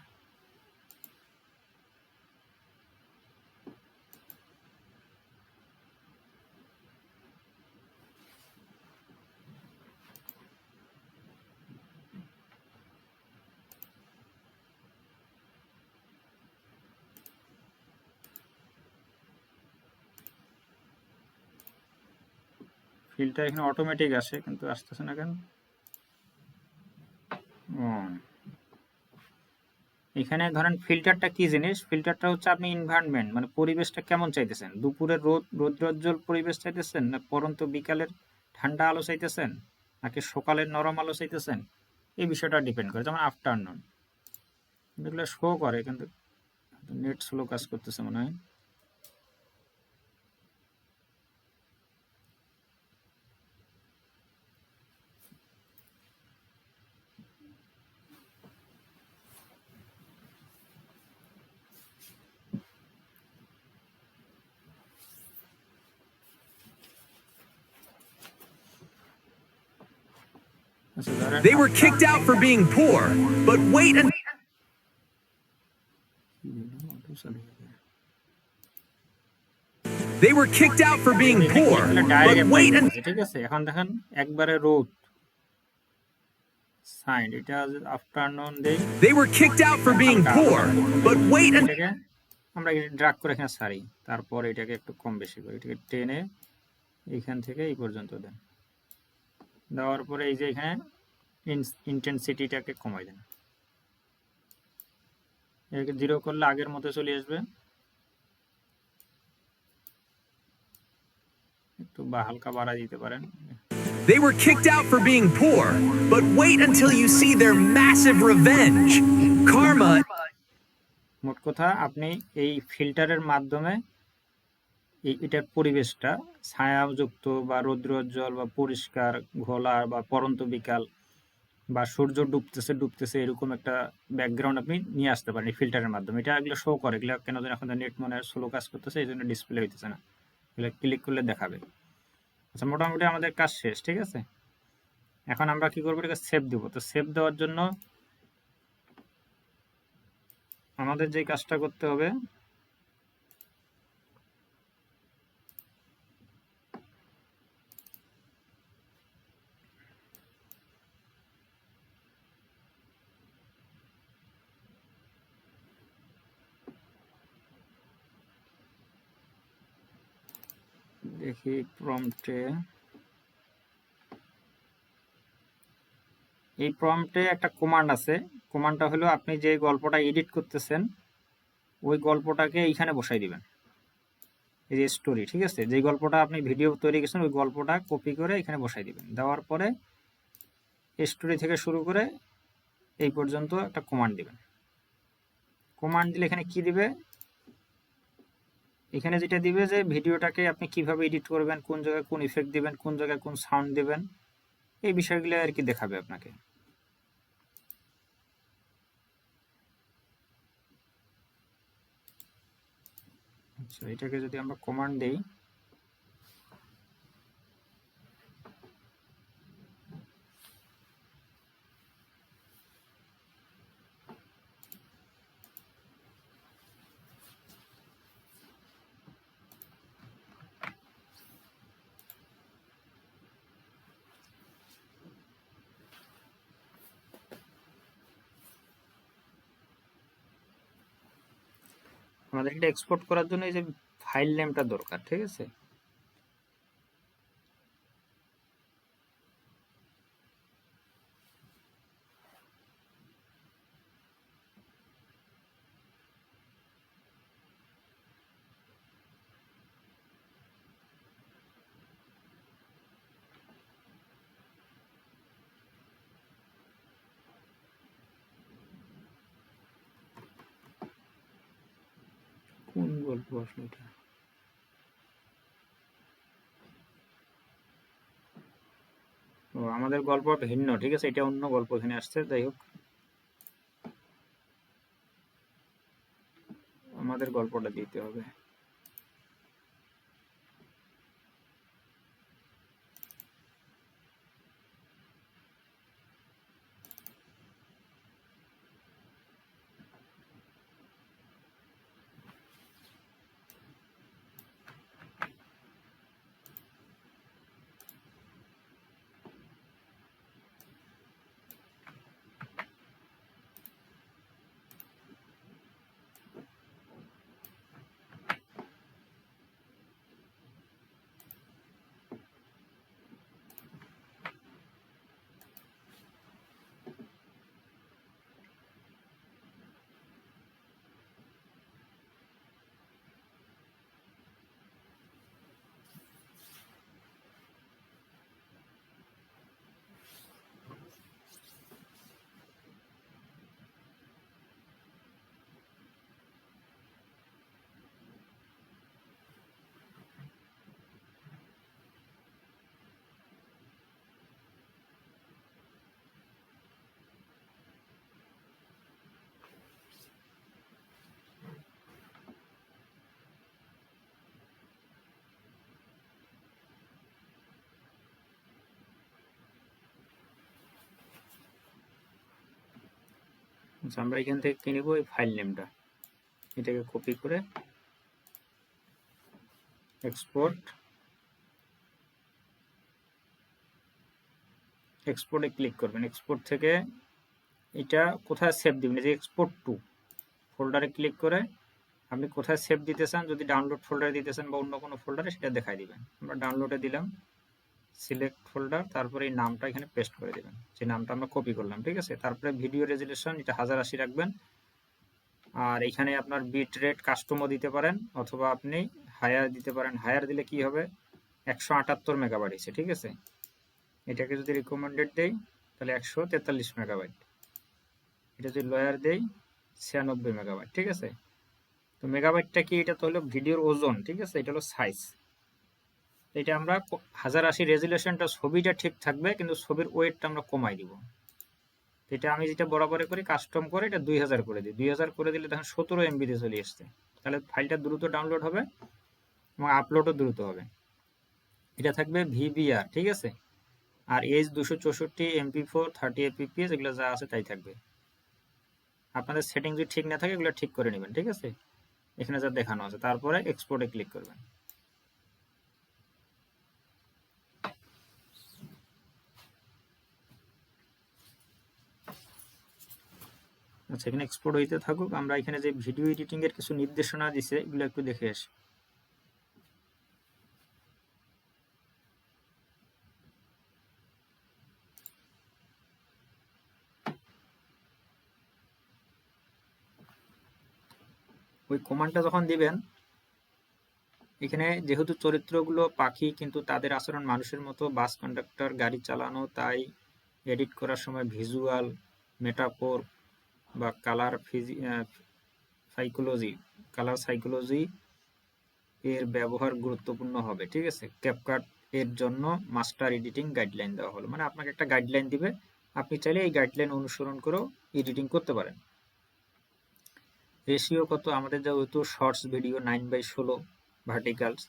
ফিল্টার এখানে অটোমেটিক আসে, কিন্তু আসতেছে না কেন? এখানে ধরেন ফিল্টারটা কি জিনিস, ফিল্টারটা হচ্ছে আপনি এনভায়রনমেন্ট মানে পরিবেশটা কেমন চাইতেছেন, দুপুরের রৌদ্রোজ্জ্বল পরিবেশ চাইতেছেন, না পরন্ত বিকালের ঠান্ডা আলো চাইতেছেন, নাকি সকালের নরম আলো চাইতেছেন, এই বিষয়টা ডিপেন্ড করে। যেমন আফটারনুন এগুলো শো করে, কিন্তু নেট স্লো কাজ করতেছে মনে হয়। They were kicked out for being poor, but wait until. They were kicked out for being poor, but wait until. ঠিক আছে, এখন দেখেন একবারে রোদ সাইন, এটা আফটারনুন দেই। They were kicked out for being poor, but wait until. এটাকে আমরা ড্র্যাগ করে এখানে সারি, তারপর এটাকে একটু কম বেশি করি, এটাকে টেনে এইখান থেকে এই পর্যন্ত দেন। দেওয়ার পরে এই যে এখানে ইন্টেন্সিটিটাকে কমাই দেন, এটাকে 0 করলে আগের মতো চলে আসবে। একটু বা হালকা বাড়া দিতে পারেন। They were kicked out for being poor, but wait until you see their massive revenge. Karma. মোট কথা, আপনি এই ফিল্টারের মাধ্যমে এটার পরিবেশটা ছায়াযুক্ত বা রৌদ্রোজ্জ্বল বা পরিষ্কার ঘোলা বা পরন্ত বিকাল বা সূর্য ডুবতেছে এরকম একটা ব্যাকগ্রাউন্ড আপনি নিয়ে আসতে পারেন এই ফিল্টারের মাধ্যমে। এটা এগুলো শো করে, এগুলো কেন যেন এখন নেট মনে স্লো কাজ করতেছে, এই জন্য ডিসপ্লে হইতেছে না, এগুলো ক্লিক করলে দেখাবে। আচ্ছা, মোটামুটি আমাদের কাজ শেষ, ঠিক আছে। এখন আমরা কি করবো, এটাকে সেভ দিব। তো সেভ দেওয়ার জন্য আমাদের যে কাজটা করতে হবে, দেখি প্রম্পটে, এই প্রম্পটে একটা কমান্ড আছে। কমান্ডটা হলো আপনি যে গল্পটা এডিট করতেছেন ওই গল্পটাকে এইখানে বসাই দিবেন। এই যে স্টোরি, ঠিক আছে, যে গল্পটা আপনি ভিডিও তৈরি করেছেন ওই গল্পটা কপি করে এখানে বসাই দিবেন। দেওয়ার পরে স্টোরি থেকে শুরু করে এই পর্যন্ত একটা কমান্ড দিবেন। কমান্ড দিলে এখানে কি দিবে, এখানে যেটা দিবে যে ভিডিওটাকে আপনি কিভাবে এডিট করবেন, কোন জায়গায় কোন ইফেক্ট দিবেন, কোন জায়গায় কোন সাউন্ড দিবেন, এই বিষয়গুলো আর কি দেখাবে আপনাকে। আচ্ছা, এটাকে যদি আমরা কমান্ড দেই, আমাদের এটা এক্সপোর্ট করার জন্য এই যে ফাইল নেমটা দরকার, ঠিক আছে। কোন গল্প আসলে এটা, ও আমাদের গল্প ভিন্ন, ঠিক আছে, এটা অন্য গল্প এখানে আসছে। যাই হোক, আমাদের গল্পটা দিতে হবে। আচ্ছা, আমরা এখান থেকে কি নিব, এই ফাইল নেমটা, এটাকে কপি করে এক্সপোর্ট, এক্সপোর্টে ক্লিক করবেন। এক্সপোর্ট থেকে এটা কোথায় সেভ দিবেন, এই যে এক্সপোর্ট টু ফোল্ডারে ক্লিক করে আপনি কোথায় সেভ দিতে চান, যদি ডাউনলোড ফোল্ডারে দিতে চান বা অন্য কোনো ফোল্ডারে, সেটা দেখাই দিবেন। আমরা ডাউনলোডে দিলাম, সিলেক্ট ফোল্ডার, তারপরে এই নামটা এখানে পেস্ট করে দেবেন, যে নামটা আমরা কপি করলাম, ঠিক আছে। তারপরে ভিডিও রেজুলেশন এটা 1080 রাখবেন। আর এখানে আপনার বিট রেট কাস্টমও দিতে পারেন, অথবা আপনি হায়ার দিতে পারেন। হায়ার দিলে কি হবে, 178 মেগাবাইট হয়েছে, ঠিক আছে। এটাকে যদি রিকমেন্ডেড দেই তাহলে 143 মেগাবাইট। এটা যদি লয়ার দেই 96 মেগাবাইট, ঠিক আছে। তো মেগাবাইটটা কি, এটা তো হলো ভিডিওর ওজন, ঠিক আছে, এটা হলো সাইজ। এটা আমরা 1080 রেজুলেশনটা, ছবিটা ঠিক থাকবে কিন্তু ছবির ওয়েটটা আমরা কমাই দিব। এটা আমি যেটা বরাবর করি, কাস্টম করে এটা 2000 করে দিই। 2000 করে দিলে তখন 17 এমবিতে চলে আসছে, তাহলে ফাইলটা দ্রুত ডাউনলোড হবে এবং আপলোডও দ্রুত হবে। এটা থাকবে ভিবিআর, ঠিক আছে। আর এইচ 264 MP4 30 fps এগুলো যা আছে তাই থাকবে। আপনাদের সেটিং যদি ঠিক না থাকে এগুলো ঠিক করে নেবেন, ঠিক আছে, এখানে যা দেখানো আছে। তারপরে এক্সপোর্টে ক্লিক করবেন। আচ্ছা, এখানে এক্সপোর্ট হইতে থাকুক। আমরা এখানে যে ভিডিও এডিটিং এর কিছু নির্দেশনা দিছে এগুলো একটু দেখে আসি। ওই কমান্ডটা যখন দিবেন এখানে যেহেতু চরিত্রগুলো পাখি কিন্তু তাদের আচরণ মানুষের মতো, বাস কন্ডাক্টর গাড়ি চালানো, তাই এডিট করার সময় ভিজুয়াল, মেটাফোর বা কালার সাইকোলজি এর ব্যবহার গুরুত্বপূর্ণ হবে। ঠিক আছে, ক্যাপকাট এর জন্য মাস্টার এডিটিং গাইডলাইন দেওয়া হলো, মানে আপনাকে একটা গাইডলাইন দিবে, আপনি চাইলে এই গাইডলাইন অনুসরণ করেও এডিটিং করতে পারেন। রেশিও কত আমাদের, যেহেতু শর্টস ভিডিও 9/16 ভার্টিক্যালস,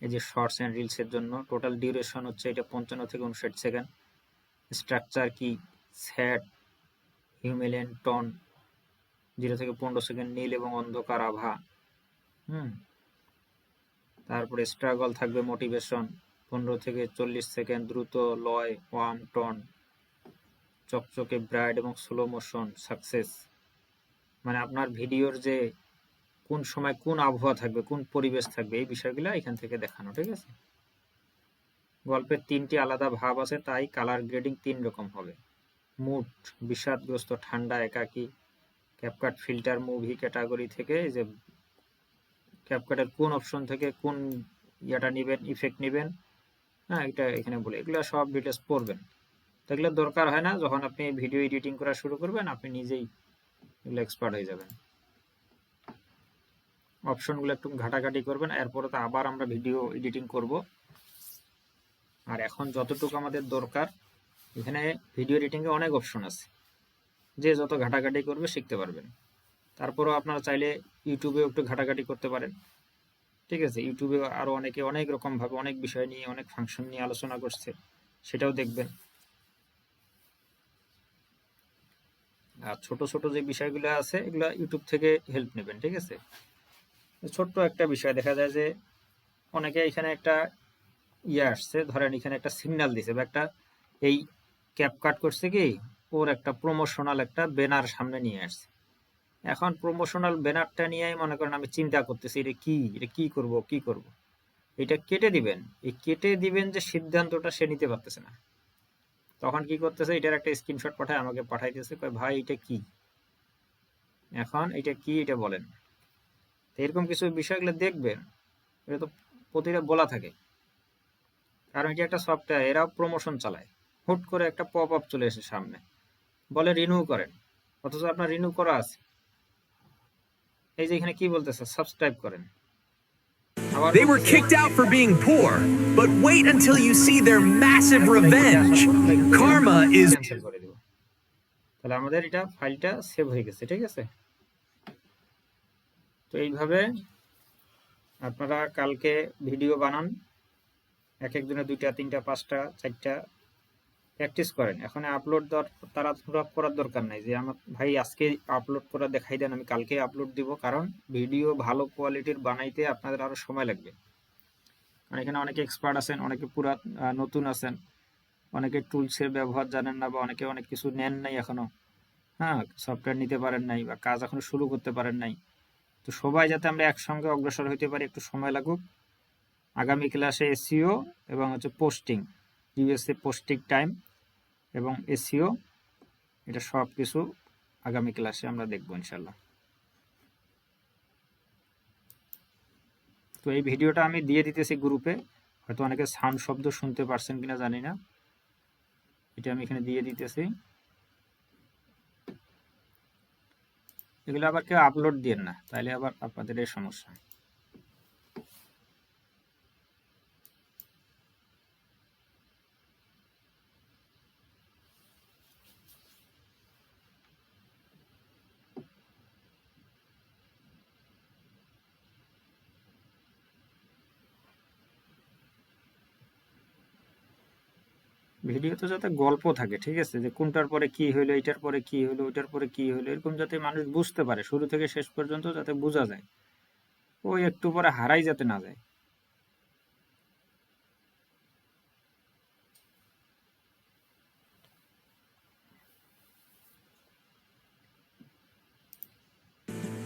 এই যে শর্টস অ্যান্ড রিলসের জন্য টোটাল ডিউরেশন হচ্ছে এটা 55 থেকে 59 সেকেন্ড। স্ট্রাকচার কি, স্যাড, হিউমেলিয়ান টোন, 0 থেকে 15 সেকেন্ড, নীল এবং অন্ধকার আভা। তারপরে স্ট্রাগল থাকবে, মোটিভেশন 15 থেকে 40 সেকেন্ড, দ্রুত লয়, ওয়ার্ম টোন, চকচকে ব্রাইট এবং স্লো মোশন, সাকসেস, মানে আপনার ভিডিওর যে কোন সময় কোন আবহাওয়া থাকবে, কোন পরিবেশ থাকবে, এই বিষয়গুলো এখান থেকে দেখানো। ঠিক আছে, গল্পের 3টি আলাদা ভাব আছে, তাই কালার গ্রেডিং 3 রকম হবে। মুড, বিষাদগ্রস্ত, ঠান্ডা, একাকী। ক্যাপকাট ফিল্টার মুভি ক্যাটাগরি থেকে, এই যে ক্যাপকাটের কোন অপশন থেকে কোন ইয়েটা নেবেন, ইফেক্ট নেবেন, হ্যাঁ এটা এখানে বলে, এগুলো সব ডিটেলস পড়বেন। তো এগুলো দরকার হয় না, যখন আপনি ভিডিও এডিটিং করা শুরু করবেন আপনি নিজেই এগুলো এক্সপার্ট হয়ে যাবেন। অপশনগুলো একটু ঘাটাঘাটি করবেন, এরপরে তো আবার আমরা ভিডিও এডিটিং করব। আর এখন যতটুকু আমাদের দরকার, এখানে ভিডিও এডিটিংয়ে অনেক অপশন আছে, যে যত ঘাটাঘাটি করবে শিখতে পারবেন। তারপরেও আপনারা চাইলে ইউটিউবেও একটু ঘাটাঘাটি করতে পারেন। ঠিক আছে, ইউটিউবে আরও অনেকে অনেক রকমভাবে অনেক বিষয় নিয়ে অনেক ফাংশন নিয়ে আলোচনা করছে, সেটাও দেখবেন। আর ছোট ছোট যে বিষয়গুলো আছে এগুলো ইউটিউব থেকে হেল্প নেবেন। ঠিক আছে, ছোট্ট একটা বিষয় দেখা যায় যে অনেকে এখানে একটা আসছে, ধরেন এখানে একটা সিগন্যাল দিছে বা একটা এই ক্যাপকাট করছে কি, ওর একটা প্রমোশনাল একটা ব্যানার সামনে নিয়ে আসছে। এখন প্রমোশনাল ব্যানারটা নিয়ে মনে করেন আমি চিন্তা করতেছি এটা কি করব, এটা কেটে দিবেন। এই কেটে দিবেন যে সিদ্ধান্তটা সে নিতে পারতেছে না, তখন কি করতেছে, এটার একটা স্ক্রিনশট পাঠায় আমাকে পাঠাইতেছে, কয় ভাই এটা কি, এখন এটা কি এটা বলেন। এরকম কিছু বিষয়গুলো দেখবেন, এটা তো প্রতিটা বলা থাকে, কারণ এটা একটা সফটওয়্যার, এরাও প্রমোশন চালায়। হুট করে একটা পপ আপ চলে এসে সামনে বলে রিনিউ করেন, অথচ আপনার রিনিউ করা আছে। এই যে এখানে কি বলতেছে, সাবস্ক্রাইব করেন। They were kicked out for being poor, but wait until you see their massive revenge. Karma is... cancel করে দেব, তাহলে আমাদের এটা ফাইলটা সেভ হয়ে গেছে। ঠিক আছে, তো এইভাবে আপনারা কালকে ভিডিও বানান, এক একজনে 2টা 3টা 5টা 4টা প্র্যাকটিস করেন। এখন আপলোড তাড়াহুড়া করার দরকার নাই যে আমার ভাই আজকে আপলোড করা দেখাই দেন, আমি কালকে আপলোড দিব, কারণ ভিডিও ভালো কোয়ালিটির বানাইতে আপনাদের আরো সময় লাগবে। কারণ এখানে অনেকে এক্সপার্ট আছেন, অনেকে পুরা নতুন আছেন, অনেকে টুলসের ব্যবহার জানেন না, বা অনেকে অনেক কিছু নেন নাই এখনো, হ্যাঁ সফটওয়্যার নিতে পারেন নাই বা কাজ এখনো শুরু করতে পারেন নাই। তো সবাই যাতে আমরা একসঙ্গে অগ্রসর হইতে পারি, একটু সময় লাগুক। আগামী ক্লাসে এসইও এবং হচ্ছে পোস্টিং, ইউএসএ পোস্টিং টাইম এবং এসইও, এটা সব কিছু আগামী ক্লাসে আমরা দেখব ইনশাল্লাহ। তো এই ভিডিওটা আমি দিয়ে দিতেছি গ্রুপে, হয়তো অনেকে সাউন্ড শব্দ শুনতে পারছেন কিনা জানি না, এটা আমি এখানে দিয়ে দিতেছি। এগুলো আবার কেউ আপলোড দিয়েন না, তাইলে আবার আপনাদের এই সমস্যা। ভিডিওতে যাতে গল্প থাকে, ঠিক আছে, যে কোনটার পরে কি হইলো, এটার পরে কি হইলো, ওইটার পরে কি হইলো, এরকম যাতে মানুষ বুঝতে পারে, শুরু থেকে শেষ পর্যন্ত যাতে বোঝা যায়, ওই একটু পরে হারাই যাতে না যায়।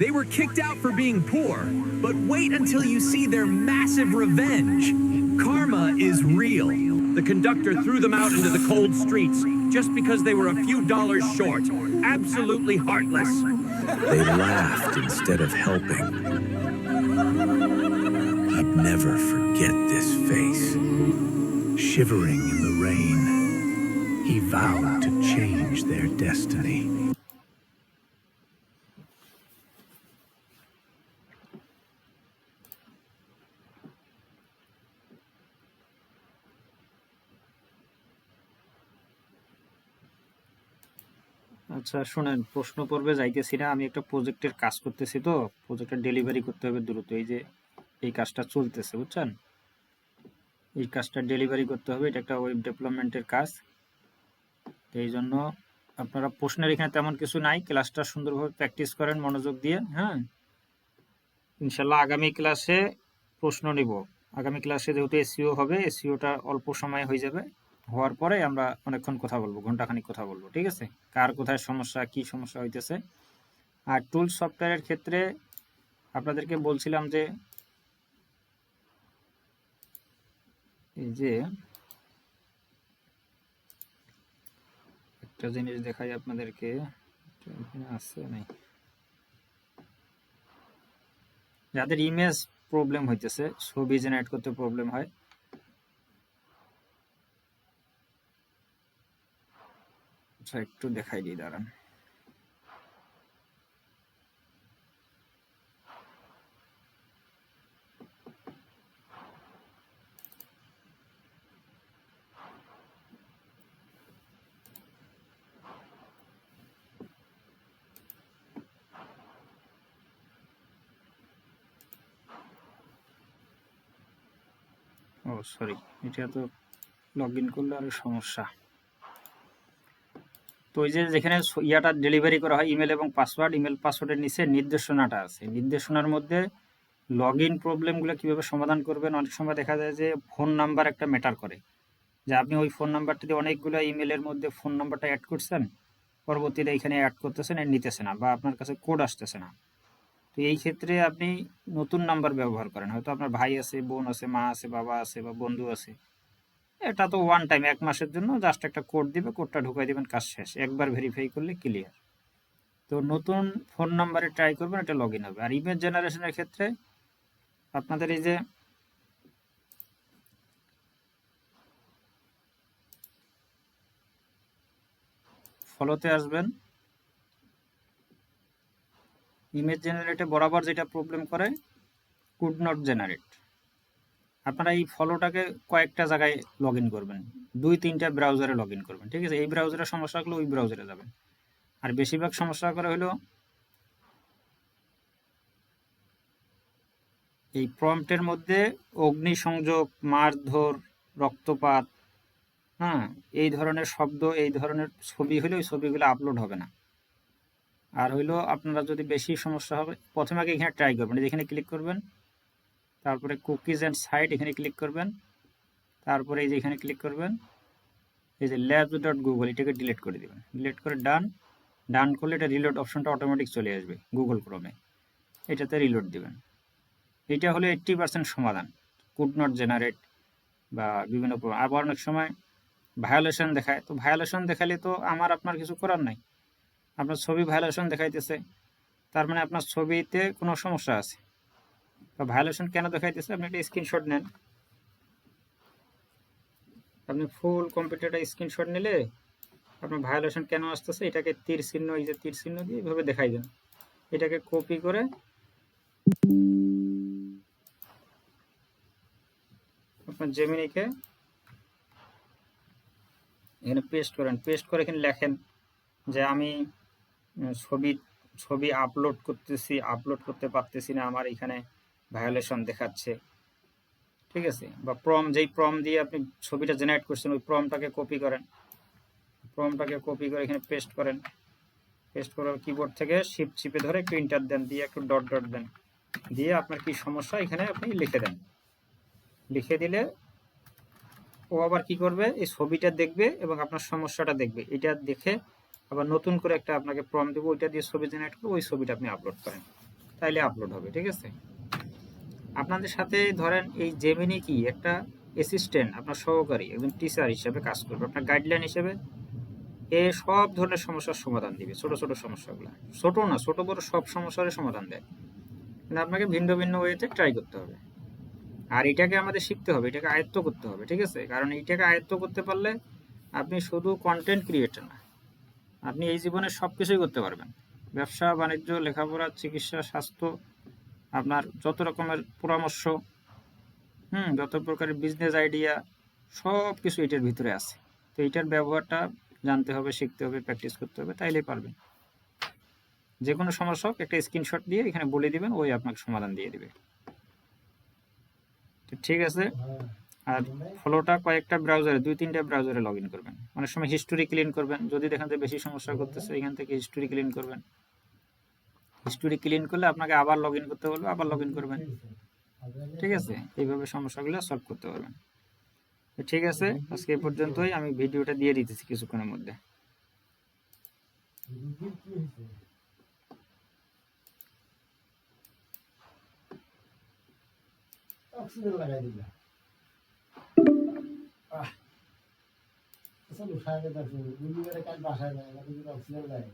They were kicked out for being poor, but wait until you see their massive revenge. Karma is real. The conductor threw them out into the cold streets just because they were a few dollars short. Absolutely heartless. They laughed instead of helping. He he'd never forget this face. Shivering in the rain, he vowed to change their destiny. আচ্ছা শুনেন, প্রশ্ন পর্বে যাইতেছি না, আমি একটা প্রজেক্টের কাজ করতেছি, তো প্রজেক্টটা ডেলিভারি করতে হবে দ্রুত। এই যে এই কাজটা চলতেছে, বুঝছেন, এই কাজটা ডেলিভারি করতে হবে, এটা একটা ওয়েব ডেভেলপমেন্টের কাজ। তো এই জন্য আপনারা প্রশ্নের এখানে তেমন কিছু নাই, ক্লাসটা সুন্দরভাবে প্র্যাকটিস করেন মনোযোগ দিয়ে। হ্যাঁ, ইনশাল্লাহ আগামী ক্লাসে প্রশ্ন নিব। আগামী ক্লাসে যেহেতু এসইও হবে, এসইওটা অল্প সময় হয়ে যাবে, হওয়ার পরে আমরা অনেকক্ষণ কথা বলবো, ঘন্টাখানিক কথা বলবো, ঠিক আছে, কার কোথায় সমস্যা, কি সমস্যা হইতেছে। আর টুল সফটওয়্যারের ক্ষেত্রে আপনাদেরকে বলছিলাম যে এই যে একটা জিনিস দেখাই আপনাদেরকে, এখানে আছে নাই, যাদের ইমেজ প্রবলেম হইতেছে, ছবি জেনারেট করতে প্রবলেম হয়, আচ্ছা একটু দেখাই দিই, দাঁড়ান। ও সরি, এটা তো লগ ইন করলে আরো সমস্যা। তো ওই যে যেখানে ইয়াটা ডেলিভারি করা হয়, ইমেল এবং পাসওয়ার্ড, ইমেল পাসওয়ার্ডের নিচে নির্দেশনাটা আছে, নির্দেশনার মধ্যে লগ ইন প্রবলেমগুলো কীভাবে সমাধান করবেন। অনেক সময় দেখা যায় যে ফোন নাম্বার একটা ম্যাটার করে, যে আপনি ওই ফোন নাম্বারটা দিয়ে অনেকগুলো ইমেলের মধ্যে ফোন নাম্বারটা অ্যাড করছেন, পরবর্তীতে এখানে অ্যাড করতেছেন, এর নিতেছে না, বা আপনার কাছে কোড আসতেছে না। তো এই ক্ষেত্রে আপনি নতুন নাম্বার ব্যবহার করেন, হয়তো আপনার ভাই আছে, বোন আছে, মা আছে, বাবা আছে, বা বন্ধু আছে। এটা তো ওয়ান টাইম, 1 মাসের জন্য জাস্ট একটা কোড দিবে, কোডটা ঢুকাই দিবেন, কাজ শেষ, একবার ভেরিফাই করলে ক্লিয়ার। তো নতুন ফোন নাম্বারে ট্রাই করবেন, এটা লগ ইন হবে। আর ইমেজ জেনারেশনের ক্ষেত্রে আপনাদের এই যে ফলোতে আসবেন, ইমেজ জেনারেটে বরাবর যেটা প্রবলেম করে, কুড নট জেনারেট। আপনারা এই ফলোটাকে কয়েকটা জায়গায় লগ ইন করবেন, 2-3টা ব্রাউজারে লগ ইন করবেন, ঠিক আছে। এই ব্রাউজারের সমস্যা হলে ওই ব্রাউজারে যাবেন। আর বেশিরভাগ সমস্যা করে হলো এই প্রম্পটের মধ্যে অগ্নিসংযোগ, মারধর, রক্তপাত, হ্যাঁ, এই ধরনের শব্দ, এই ধরনের ছবি হলে ওই ছবিগুলো আপলোড হবে না। আর হইলো আপনারা যদি বেশি সমস্যা হবে, প্রথমে আগে এখানে ট্রাই করবেন, এখানে ক্লিক করবেন, তারপরে কুকিজ অ্যান্ড সাইট এখানে ক্লিক করবেন, তারপরে এই যে এখানে ক্লিক করবেন, এই যে labs.google এটাকে ডিলিট করে দেবেন, ডিলিট করে ডান করলে এটা রিলোড অপশনটা অটোমেটিক চলে আসবে গুগল ক্রোমে, এটাতে রিলোড দিবেন। এটা হলো 80% সমাধান, কুড নট জেনারেট বা বিভিন্ন। আবার অনেক সময় ভায়োলেশন দেখায়, তো ভায়োলেশন দেখালে তো আমার আপনার কিছু করার নাই, আপনার ছবি ভায়োলেশন দেখাইতেছে, তার মানে আপনার ছবিতে কোনো সমস্যা আছে। তো ভায়োলেশন কেন দেখাইতেছে, আপনি একটা স্ক্রিনশট নেন, আপনি ফুল কম্পিউটারটা স্ক্রিনশট নিলে আপনার ভায়োলেশন কেন আসতেছে, এটাকে তীর চিহ্ন, এই যে তীর চিহ্ন দিয়ে এইভাবে দেখাই দেন, এটাকে কপি করে আপনার জেমিনিকে এখানে পেস্ট করেন, পেস্ট করে এখানে লেখেন যে আমি ছবি আপলোড করতেছি, আপলোড করতে পারতেছি না, আমার এখানে ভায়োলেশন দেখাচ্ছে, ঠিক আছে। বা যেই প্রম দিয়ে আপনি ছবিটা জেনারেট করছেন, ওই প্রমটাকে কপি করেন, প্রমটাকে কপি করে এখানে পেস্ট করেন, পেস্ট করার কিবোর্ড থেকে শিফট চিপে ধরে একটু ইন্টার দেন, দিয়ে একটু ডট ডট দেন, দিয়ে আপনার কি সমস্যা এখানে আপনি লিখে দেন। লিখে দিলে ও আবার কি করবে, এই ছবিটা দেখবে এবং আপনার সমস্যাটা দেখবে, এটা দেখে আবার নতুন করে একটা আপনাকে প্রম দেবো, ওইটা দিয়ে ছবি জেনারেট করবো, ওই ছবিটা আপনি আপলোড করেন, তাইলে আপলোড হবে, ঠিক আছে। আপনাদের সাথে ধরেন এই জেমিনি কি একটা অ্যাসিস্ট্যান্ট, আপনার সহকারী, একজন টিচার হিসেবে কাজ করবে, আপনার গাইডলাইন হিসেবে এ সব ধরনের সমস্যার সমাধান দিবে, ছোট ছোট সমস্যাগুলো, ছোট না ছোট বড় সব সমস্যার সমাধান দেয়, কিন্তু আপনাকে ভিন্ন ভিন্ন ওয়েতে ট্রাই করতে হবে। আর এটাকে আমাদের শিখতে হবে, এটাকে আয়ত্ত করতে হবে, ঠিক আছে? কারণ এইটাকে আয়ত্ত করতে পারলে আপনি শুধু কন্টেন্ট ক্রিয়েটর না, আপনি এই জীবনে সব কিছুই করতে পারবেন। ব্যবসা বাণিজ্য, লেখাপড়া, চিকিৎসা, স্বাস্থ্য, আপনার যত রকমের পরামর্শ, যত প্রকারের বিজনেস আইডিয়া, সব কিছু এটার ভিতরে আছে। তো এটার ব্যবহারটা জানতে হবে, শিখতে হবে, প্র্যাকটিস করতে হবে, তাইলেই পারবেন। যে কোনো সমস্যা হোক একটা স্ক্রিনশট দিয়ে এখানে বলে দিবেন, ওই আপনাকে সমাধান দিয়ে দিবে। তো ঠিক আছে। আর ফলোটা কয়েকটা ব্রাউজারে, 2-3টা ব্রাউজারে লগ ইন করবেন। অনেক সময় হিস্টোরি ক্লিন করবেন, যদি দেখেন যে বেশি সমস্যা করতেছে এখান থেকে হিস্টোরি ক্লিন করবেন। হিস্টোরি ক্লিন করলে আপনাকে আবার লগ ইন করতে বলবে, আবার লগ ইন করবেন, ঠিক আছে? এইভাবে সমস্যাগুলো সলভ করতে পারবেন। তো ঠিক আছে, আজকে এই পর্যন্তই। আমি ভিডিওটা দিয়ে দিতেছি কিছুক্ষণের মধ্যে। অক্সিজেন লাগাই দিলা আসলে উঠায় গেছে গুলি করে কাজ বাসায় যায় অক্সিজেন লাগাই